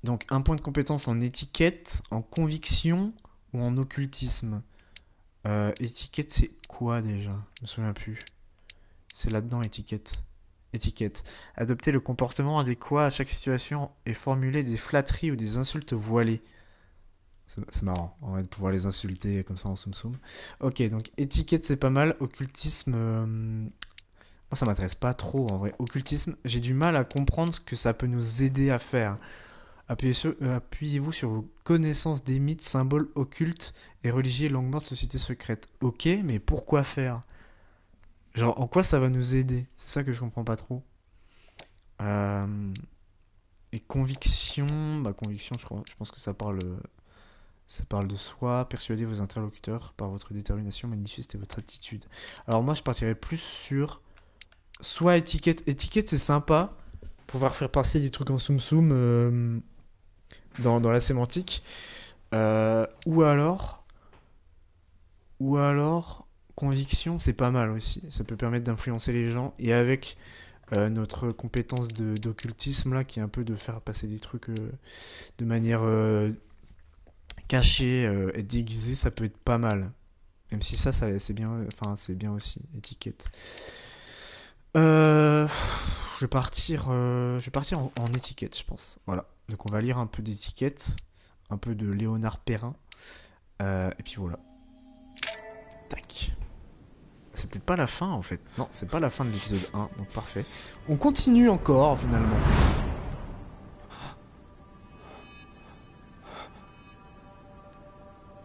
Donc un point de compétence en étiquette, en conviction ou en occultisme. Étiquette c'est quoi déjà? Je me souviens plus. C'est là-dedans étiquette. Étiquette. Adopter le comportement adéquat à chaque situation et formuler des flatteries ou des insultes voilées. C'est marrant, on va pouvoir les insulter comme ça en soum-soum. Ok, donc étiquette c'est pas mal. Occultisme, moi ça m'intéresse pas trop en vrai. Occultisme, j'ai du mal à comprendre ce que ça peut nous aider à faire. Appuyez-vous sur vos connaissances des mythes, symboles occultes et religieux, langues mortes, sociétés secrètes. Ok, mais pourquoi faire? Genre, en quoi ça va nous aider? C'est ça que je comprends pas trop. Et conviction, bah conviction, je pense que ça parle de soi. Persuadez vos interlocuteurs par votre détermination, manifestez votre attitude. Alors moi, je partirais plus sur soit étiquette. Étiquette, c'est sympa, pouvoir faire passer des trucs en soum-soum dans la sémantique. Ou alors, conviction, c'est pas mal aussi. Ça peut permettre d'influencer les gens. Et avec notre compétence d'occultisme, là, qui est un peu de faire passer des trucs de manière cachée et déguisée, ça peut être pas mal. Même si ça c'est bien, enfin, c'est bien aussi, étiquette. Je vais partir en étiquette, je pense. Voilà. Donc on va lire un peu d'étiquette, un peu de Léonard Perrin. Et puis voilà. Tac. C'est peut-être pas la fin en fait. Non, c'est pas la fin de l'épisode 1, donc parfait. On continue encore finalement.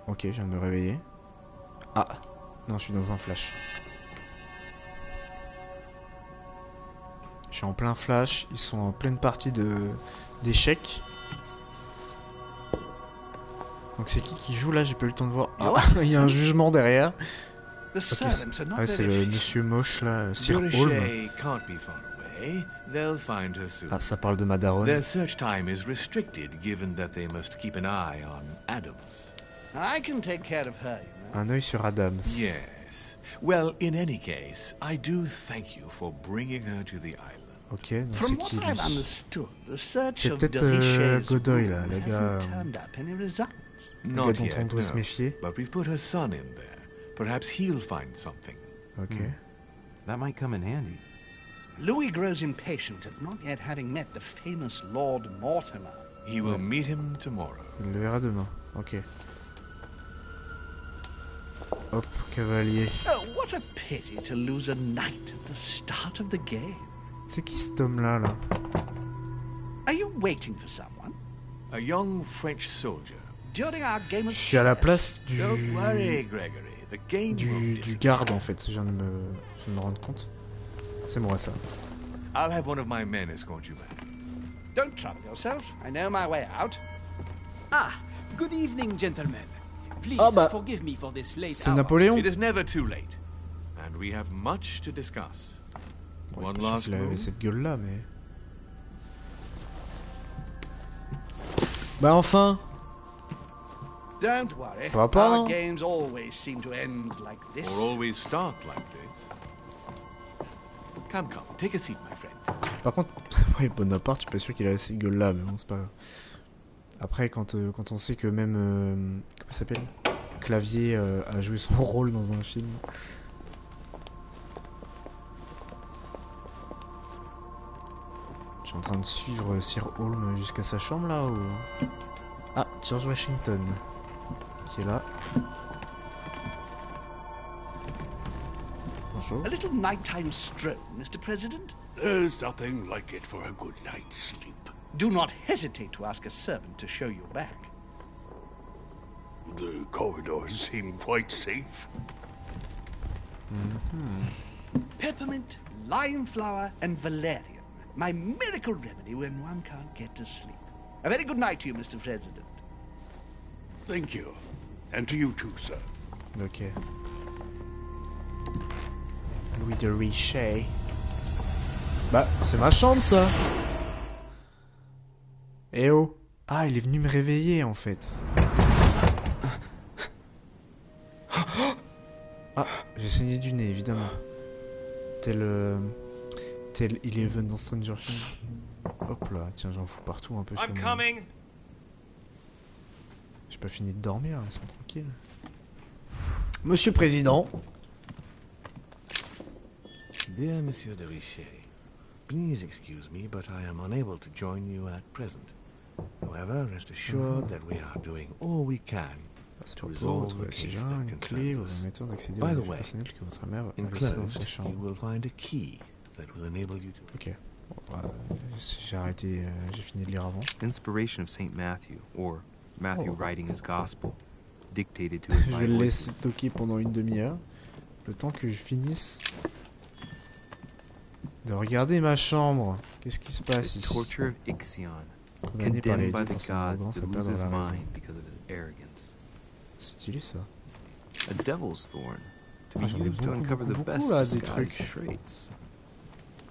Ok, je viens de me réveiller. Ah, Non, je suis dans un flash. Je suis en plein flash. Ils sont en pleine partie d'échecs. Donc c'est qui joue là? J'ai pas eu le temps de voir. Ah, il y a un jugement derrière. The servants are not Ah, c'est very le monsieur moche là, Sir Holm. Durishay can't be far away. They'll find her soon. Ah, ça parle de Madaron. Their search time is restricted, given that they must keep an eye on Adams. I can take care of her, you know. Un œil sur Adams. Yes. Well, in any case, I do thank you for bringing her to the island. Ok, donc From c'est what qui lui? I've understood, the search C'est of peut-être Durishay's Godoy là, room le gars, hasn't turned up any results. le gars dont on doit se méfier. But we've put her son in there. Perhaps he'll find something. Ok. That might come in handy. Louis grows impatient at not yet having met the famous Lord Mortimer. He will meet him tomorrow. Il le verra demain. Ok. Hop, cavalier. Oh, what a pity to lose a knight at the start of the game. C'est qui cet homme là? Are you waiting for someone? A young French soldier. During our game Je of suis à la place Don't worry, Gregory. The game du garde en fait. Je viens de me rendre compte. C'est moi ça. I'll have one of my men escort you back. Don't trouble yourself. I know my way out. Ah, good evening, gentlemen. Please forgive me for this late C'est hour. Napoléon. It is never too late. And we have much to discuss. Ouais, One je sais last qu'il avait move. cette gueule là, mais. Bah enfin. Don't worry. Ça va pas, our non? games always seem to end like this. Or always start like this. Come, take a seat, my friend. Par contre, ouais, Bonaparte, je suis pas sûr qu'il a cette gueule là, mais bon, c'est pas grave. Après, quand on sait que même. Comment ça s'appelle? Clavier a joué son rôle dans un film. Je suis en train de suivre Sir Holm jusqu'à sa chambre là ou. Ah, George Washington. Qui est là. Bonjour. A little nighttime stroll, Mr. President? There's nothing like it for a good night's sleep. Do not hesitate to ask a servant to show you back. The corridors seem quite safe. Peppermint, lime flower, and valerian. My miracle remedy when one can't get to sleep. A very good night to you, Mr. President. Thank you. And to you too, sir. Ok. Louis de Richet. Bah, c'est ma chambre ça. Eh oh. Ah, il est venu me réveiller en fait. Ah, j'ai saigné du nez évidemment. Tel Eleven dans Stranger Things. Hop là, tiens, j'en fous partout un peu sur moi. J'ai pas fini de dormir, laisse-moi tranquille. Monsieur le Président. Dear Monsieur de Richet, please excuse me, but I am unable to join you at present. However, rest assured that we are doing all we can to resolve the case that concerns us. By the way, enclosed, you will find a key that will enable you to... Ok. Bon, bah, j'ai arrêté, j'ai fini de lire avant. Inspiration of Saint Matthew, or Matthew writing his gospel, dictated to his Je vais le laisser toquer pendant une demi-heure, le temps que je finisse de regarder ma chambre. Qu'est-ce qui se passe ici? Torture of Ixion, Condamné par les condemned by dieux the pour son gods arrogance to à lose perdre his la raison. mind because of his arrogance. Stylé ça. A devil's thorn, to be Ah, j'en ai used to uncover the beaucoup best là, des disguised trucs. traits.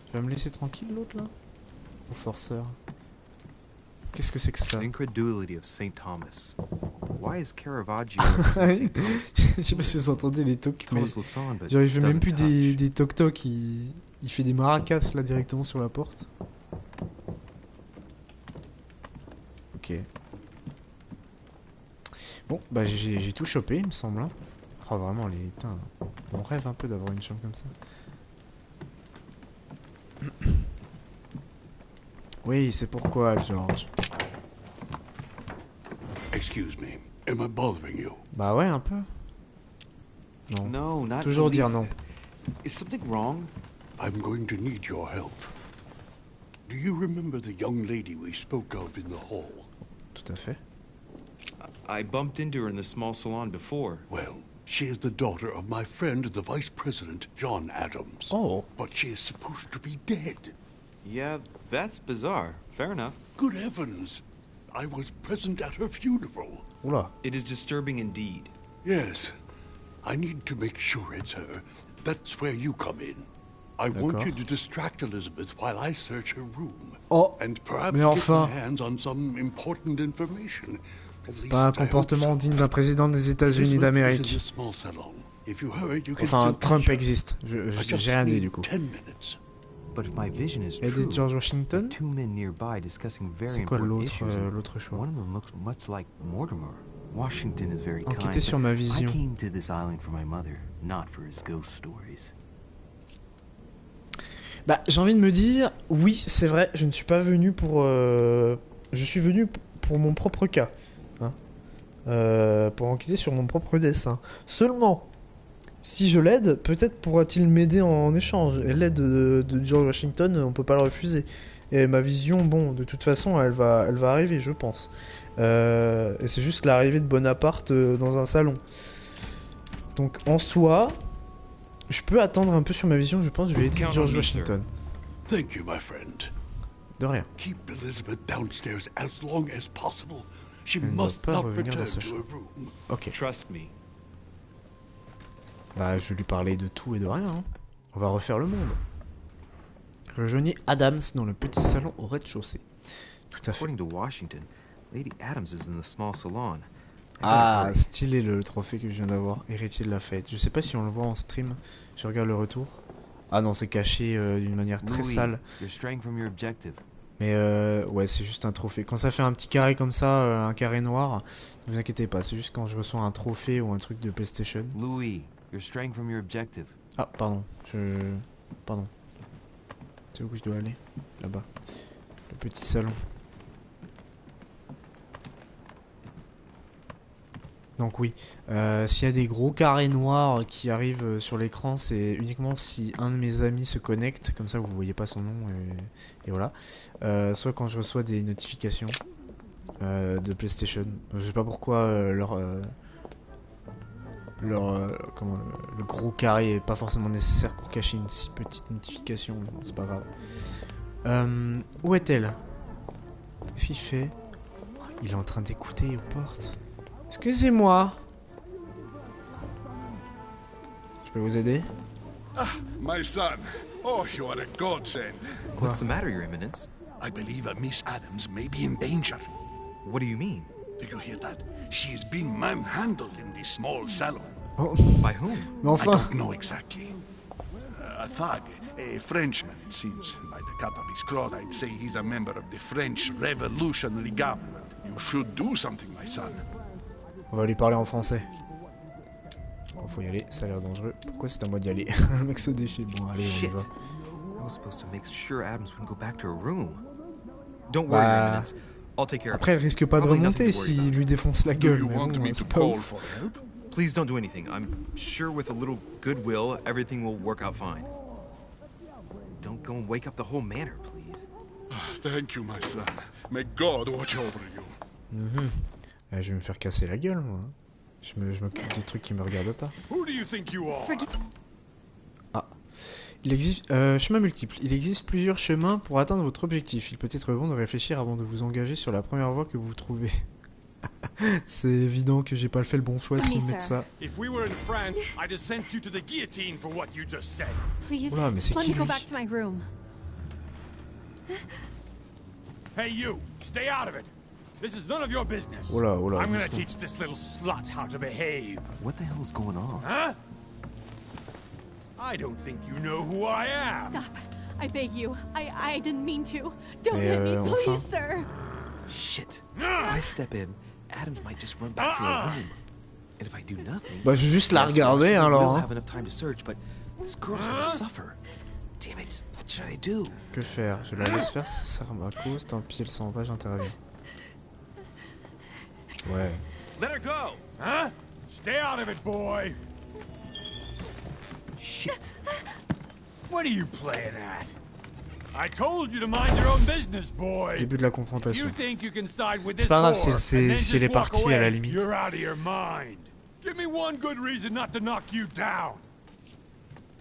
Tu vas me laisser tranquille l'autre là? Ou forceur? Qu'est-ce que c'est que ça? Incredulity of Saint Thomas. Why is Caravaggio representing Saint Thomas? Je sais pas si vous entendez les tocs, mais Thomas looks on, but genre il fait même doesn't plus touch. des toc-toc, il fait des maracas là directement sur la porte. Ok. Bon, bah j'ai tout chopé, il me semble. Hein. Oh, vraiment, putain, on rêve un peu d'avoir une chambre comme ça. Oui, c'est pourquoi, George. Excuse me. Am I bothering you? Bah ouais, un peu. Non. No, not Toujours the dire least. non. Is something wrong? I'm going to need your help. Do you remember the young lady we spoke of in the hall? Tout à fait. I bumped into her in the small salon before. Well, She is the daughter of my friend, the Vice President, John Adams. Oh. But she is supposed to be dead. Yeah, that's bizarre. Fair enough. Good heavens. I was present at her funeral. Oula. It is disturbing indeed. Yes. I need to make sure it's her. That's where you come in. I want you to distract Elizabeth while I search her room. Oh. And perhaps Mais enfin. get my hands on some important information. C'est pas un comportement digne d'un président des États-Unis d'Amérique. Enfin, Trump existe. J'ai rien dit du coup. But if my vision is Edith true, George Washington. two men nearby discussing very C'est quoi important l'autre issues. l'autre choix? One of them looks much like Mortimer. Washington is very kind. Enquêter sur ma vision. I came to this island for my mother, not for his ghost stories. Bah, j'ai envie de me dire, oui, c'est vrai, je ne suis pas venu pour... Je suis venu pour mon propre cas. Hein, pour enquêter sur mon propre dessin. Seulement, si je l'aide, peut-être pourra-t-il m'aider en échange. Et l'aide de George Washington, on peut pas le refuser. Et ma vision, bon, de toute façon, elle va arriver, je pense. Et c'est juste l'arrivée de Bonaparte dans un salon. Donc, en soi... Je peux attendre un peu sur ma vision, je pense que je vais aider George Washington. Thank you, my friend. De rien. Keep Elizabeth downstairs as long as possible. She Elle ne doit must pas not revenir dans return sa to her chambre. room. Ok. Trust me. Bah, je vais lui parler de tout et de rien. Hein. On va refaire le monde. Rejoignez Adams dans le petit salon au rez-de-chaussée. Tout à fait. According to Washington, Lady Adams is in the small salon. Ah, stylé le trophée que je viens d'avoir. Héritier de la fête. Je sais pas si on le voit en stream. Je regarde le retour. Ah non, c'est caché d'une manière très sale. Mais ouais, c'est juste un trophée. Quand ça fait un petit carré comme ça, un carré noir, ne vous inquiétez pas. C'est juste quand je reçois un trophée ou un truc de PlayStation. Louis, you're straying from your objective. Ah, pardon. Pardon. C'est où que je dois aller? Là-bas. Le petit salon. Donc oui, s'il y a des gros carrés noirs qui arrivent sur l'écran, c'est uniquement si un de mes amis se connecte, comme ça vous voyez pas son nom et voilà. Soit quand je reçois des notifications de PlayStation. Je sais pas pourquoi le gros carré est pas forcément nécessaire pour cacher une si petite notification, mais bon, c'est pas grave. Où est-elle? Qu'est-ce qu'il fait? Il est en train d'écouter aux portes. Excusez-moi. Je peux vous aider? Ah, my son. Oh, you are a godsend. What's the matter, Your Eminence? I believe Miss Adams may be in danger. What do you mean? Do you hear that? She is being manhandled in this small salon. Oh. By whom? Mais enfin. I don't know exactly. A thug, a Frenchman, it seems. By the cut of his cloth, I'd say he's a member of the French Revolutionary Government. You should do something, my son. On va lui parler en français. Bon, faut y aller, ça a l'air dangereux. Pourquoi c'est à moi d'y aller? Le mec se défile. Bon, allez, on y va. I was supposed to make sure Adams wouldn't go back to her room. Don't worry, Your Eminence. I'll take care of it. Après, elle risque pas de remonter s'il lui défonce la gueule. Mais bon, c'est pas ouf. Please don't do anything. I'm sure with a little goodwill, everything will work out fine. Don't go and wake up the whole manor, please. Thank you, my son. May God watch over you. Je vais me faire casser la gueule, moi. Je m'occupe des trucs qui me regardent pas. Who do you think you are? Ah. Il existe... chemin multiple. Il existe plusieurs chemins pour atteindre votre objectif. Il peut être bon de réfléchir avant de vous engager sur la première voie que vous trouvez. C'est évident que j'ai pas fait le bon choix s'ils mettent ça. If we were in France, I'd have sent you to the guillotine for what you just said. Please, Oula, mais c'est let qui me go lui? back to my room. Hey you, stay out of it. This is none of your business. Oula, oula, I'm gonna doucement. teach this little slut how to behave. What the hell is going on? Huh? I don't think you know who I am. Stop. I beg you. I didn't mean to. Don't Mais, hit me, please, enfin. sir. Shit. If I step in, Adams might just run back to her room. And if I do nothing... Bah, je vais juste la yes, regarder, we'll alors. have enough time to search, but this girl's gonna suffer. Damn it. What should I do? Que faire? Je la laisse faire, ça sert à ma cause. Tant pis, elle s'en va, j'interviens. Ouais. Let her go. Huh? Stay out of it, boy. Shit. What are you playing at? I told you to mind your own business, boy. Début de la If you confrontation. think you can side with C'est this pas grave whore si and then elle est just walk partie à la away, limite. you're out of your mind. Give me one good reason not to knock you down.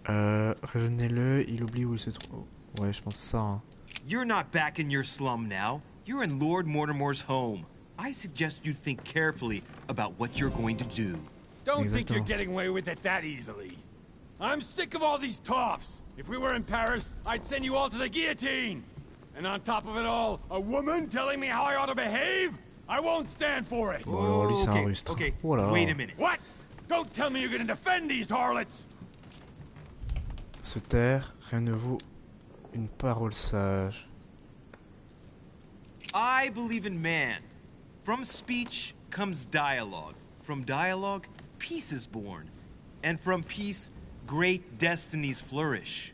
Raisonnez-le, il oublie où il se trouve. Ouais, je pense ça. Hein. You're not back in your slum now. You're in Lord Mortimer's home. I suggest you think carefully about what you're going to do. Don't think you're getting away with it that easily. I'm sick of all these toffs. If we were in Paris, I'd send you all to the guillotine. And on top of it all, a woman telling me how I ought to behave? I won't stand for it. Bon, lui, c'est un rustre. Okay, voilà. wait a minute. What? Don't tell me you're gonna defend these harlots. Se taire, rien ne vaut une parole sage. I believe in man. From speech comes dialogue. From dialogue, peace is born. And from peace, great destinies flourish.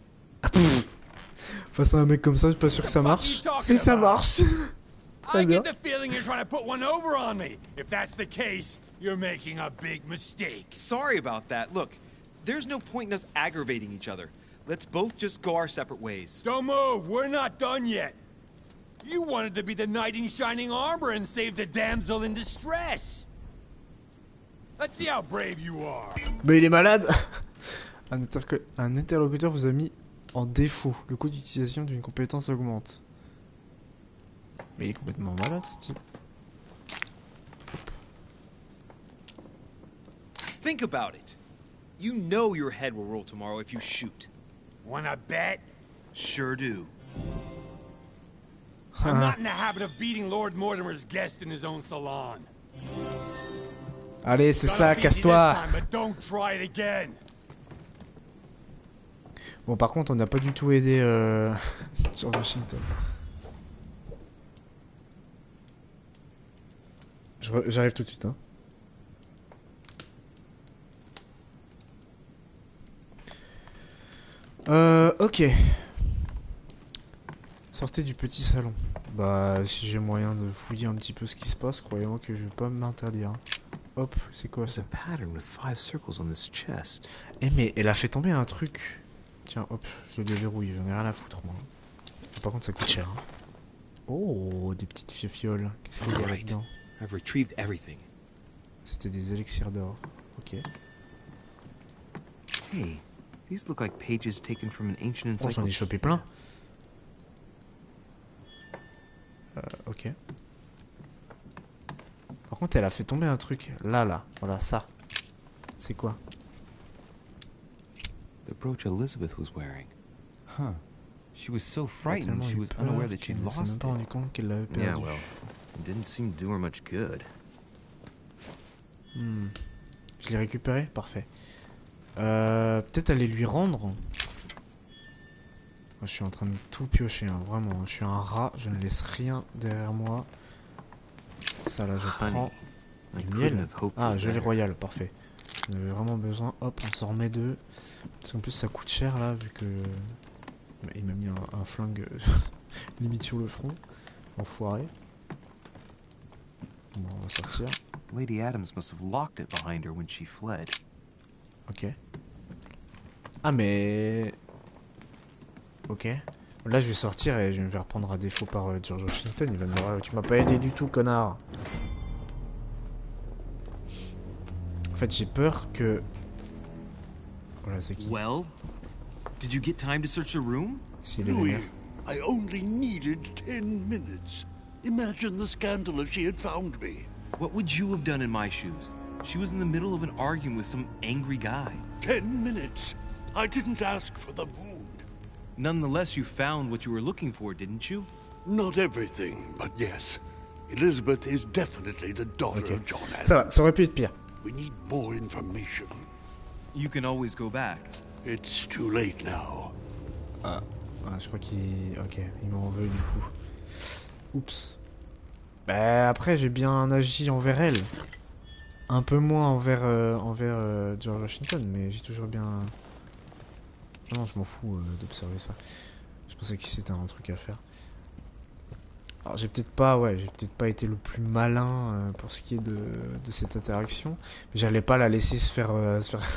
Face à un mec comme ça, je suis pas sûr que ça marche. Si ça marche. Très bien. I get the feeling you're trying to put one over on me. If that's the case, you're making a big mistake. Sorry about that. Look, there's no point in us aggravating each other. Let's both just go our separate ways. Don't move. We're not done yet. You wanted to be the knight in shining armor and save the damsel in distress. Let's see how brave you are. Mais il est malade. Un interlocuteur vous a mis en défaut. Le coût d'utilisation d'une compétence augmente. Mais il est complètement malade ce type. Think about it. You know your head will roll tomorrow if you shoot. Wanna bet? Sure do. I'm not in the habit of beating Lord Mortimer's guest in his own salon. Allez, c'est ça, casse-toi. Bon, par contre, on n'a pas du tout aidé George Washington. J'arrive tout de suite, hein. Ok. Sortez du petit salon. Bah, si j'ai moyen de fouiller un petit peu ce qui se passe, croyez-moi que je vais pas m'interdire. Hop, c'est quoi ça? Eh mais elle a fait tomber un truc. Tiens, hop, je le déverrouille, j'en ai rien à foutre moi. Par contre ça coûte cher. Hein. Oh, des petites fioles. Qu'est-ce qu'il y a là-dedans? C'était des élixirs d'or. Ok. Hey, these look like pages taken from an ancient encyclopedia. Oh, j'en ai chopé plein. Ok. Par contre, elle a fait tomber un truc. Là. Voilà, ça. C'est quoi? The brooch Elizabeth was wearing. Huh. She was so frightened she was unaware that she'd lost it. Rendu compte qu'elle l'avait perdu. Yeah, well, it didn't seem to do her much good. Je l'ai récupéré? Parfait. Peut-être aller lui rendre. Je suis en train de tout piocher, hein, vraiment. Je suis un rat, je ne laisse rien derrière moi. Ça là, je prends du miel. Ah, gelée royale, parfait. J'en avais vraiment besoin. Hop, on s'en remet deux. Parce qu'en plus, ça coûte cher là, vu que. Il m'a mis un flingue limite sur le front. Enfoiré. Bon, on va sortir. Lady Adams must have locked it behind her when she fled. Ok. Ah, mais. Ok. Là, je vais sortir et je vais me faire prendre à défaut par George Washington. Il va me dire, tu m'as pas aidé du tout, connard. En fait, j'ai peur que... Voilà, c'est qui? Well, did you get time to search the room? Louis, I only needed 10 minutes. Imagine the scandal if she had found me. What would you have done in my shoes? She was in the middle of an argument with some angry guy. 10 minutes. I didn't ask for the wound. Nonetheless, you found what you were looking for, didn't you? Not everything, but yes. Elizabeth is definitely the daughter of John Adams. Ça va, ça aurait pu être pire. We need more information. You can always go back. It's too late now. Ah, je crois qu'il... Ok, il m'en veut du coup. Oups. Bah après, j'ai bien agi envers elle. Un peu moins envers George Washington, mais j'ai toujours bien... Non, je m'en fous d'observer ça. Je pensais que c'était un truc à faire. Alors j'ai peut-être pas été le plus malin pour ce qui est de cette interaction. Mais j'allais pas la laisser se faire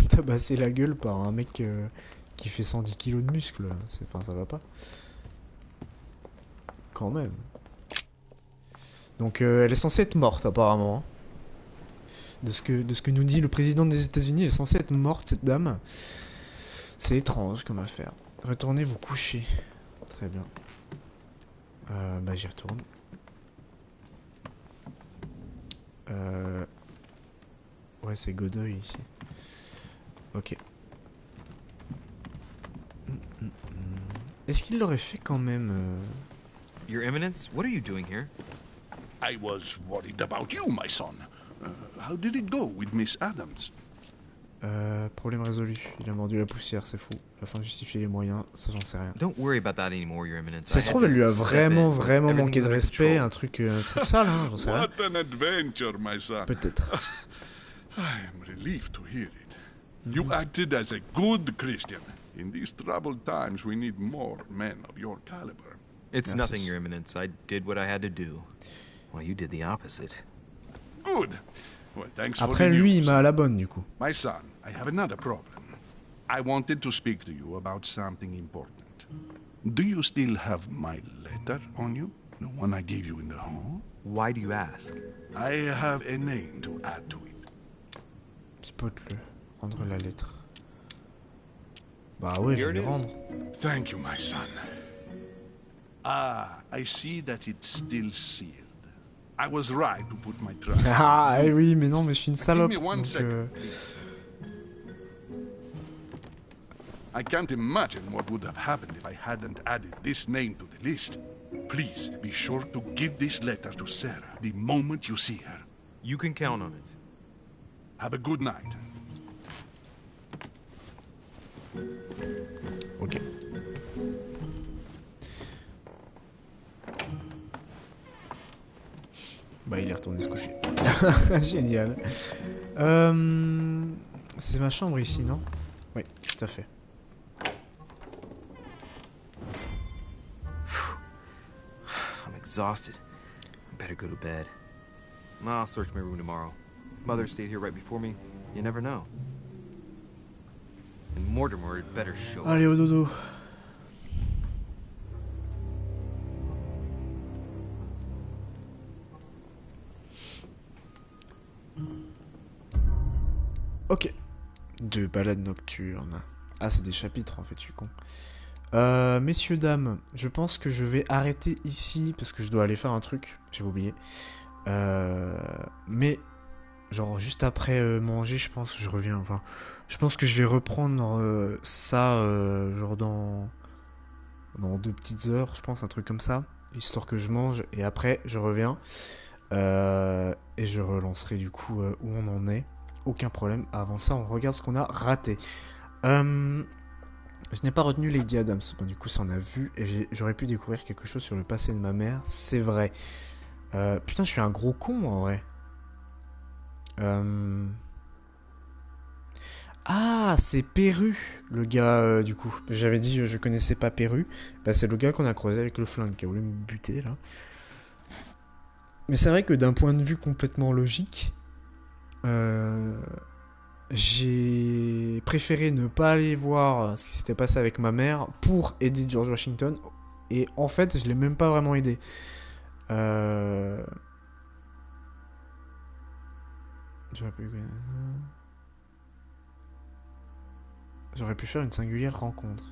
tabasser la gueule par un mec qui fait 110 kilos de muscles. Enfin, ça va pas. Quand même. Donc elle est censée être morte apparemment. de ce que nous dit le président des États-Unis. Elle est censée être morte, cette dame. C'est étrange comme affaire. Retournez vous coucher. Très bien. Bah j'y retourne. Ouais, c'est Godoy ici. Ok. Est-ce qu'il l'aurait fait quand même Your Eminence, what are you doing here? I was worried about you, my son. How did it go with Miss Adams? Problème résolu. Il a mordu la poussière, c'est fou. La fin justifier les moyens, ça j'en sais rien. Don't worry about that anymore, Your Eminence. Ça se trouve, elle lui a vraiment manqué de respect, un truc sale, hein, j'en sais rien. What an adventure, my son. Peut-être. I am relieved to hear it. You acted as a good Christian. In these troubled times, we need more men of your caliber. It's nothing, Your Eminence. I did what I had to do. Well, you did the opposite. Good. Well, thanks for Après, the lui, il news. m'a à la bonne, du coup. My son, I have another problem. I wanted to speak to you about something important. Do you still have my letter on you? The one I gave you in the hall? Why do you ask? I have a name to add to it. Pipote-le. Rendre la lettre. Bah ouais, je vais lui rendre. Thank you, my son. Ah, I see that it's still sealed. I was right to put my trust. Ah oui, mais non, mais je suis une salope. Give me one Donc, second, please. I can't imagine what would have happened if I hadn't added this name to the list. Please be sure to give this letter to Sarah the moment you see her. You can count on it. Have a good night. Ok. Bah il est retourné se coucher. Génial. C'est ma chambre ici, non? Oui, tout à fait. I'm exhausted. I better go to bed. I'll search my room tomorrow. If Mother stayed here right before me, you never know. And Mortimer had better show up. Allez, au dodo. Ok. De balade nocturne. Ah, c'est des chapitres en fait, je suis con. Messieurs, dames, je pense que je vais arrêter ici parce que je dois aller faire un truc. J'ai oublié. Mais, genre, juste après manger, je pense que je reviens. Enfin, je pense que je vais reprendre ça, genre dans 2 petites heures, je pense, un truc comme ça. Histoire que je mange et après, je reviens. Et je relancerai du coup où on en est. Aucun problème. Avant ça, on regarde ce qu'on a raté. Je n'ai pas retenu Lady Adams. Bon, du coup, ça on a vu. Et j'aurais pu découvrir quelque chose sur le passé de ma mère. C'est vrai. Putain, je suis un gros con en vrai. Ah, c'est Perru, le gars, du coup. J'avais dit je connaissais pas Perru. Bah, c'est le gars qu'on a croisé avec le flingue qui a voulu me buter là. Mais c'est vrai que d'un point de vue complètement logique, j'ai préféré ne pas aller voir ce qui s'était passé avec ma mère pour aider George Washington. Et en fait, je l'ai même pas vraiment aidé. J'aurais pu faire une singulière rencontre.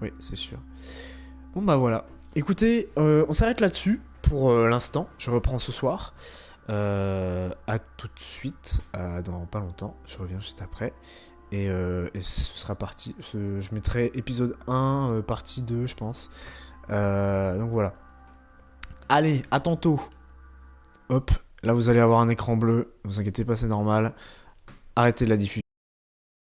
Oui, c'est sûr. Bon bah voilà. Écoutez, on s'arrête là-dessus pour l'instant. Je reprends ce soir. À tout de suite, dans pas longtemps. Je reviens juste après. Et ce sera parti. Je mettrai épisode 1, partie 2, je pense. Donc voilà. Allez, à tantôt. Hop, là vous allez avoir un écran bleu. Ne vous inquiétez pas, c'est normal. Arrêtez la diffusion.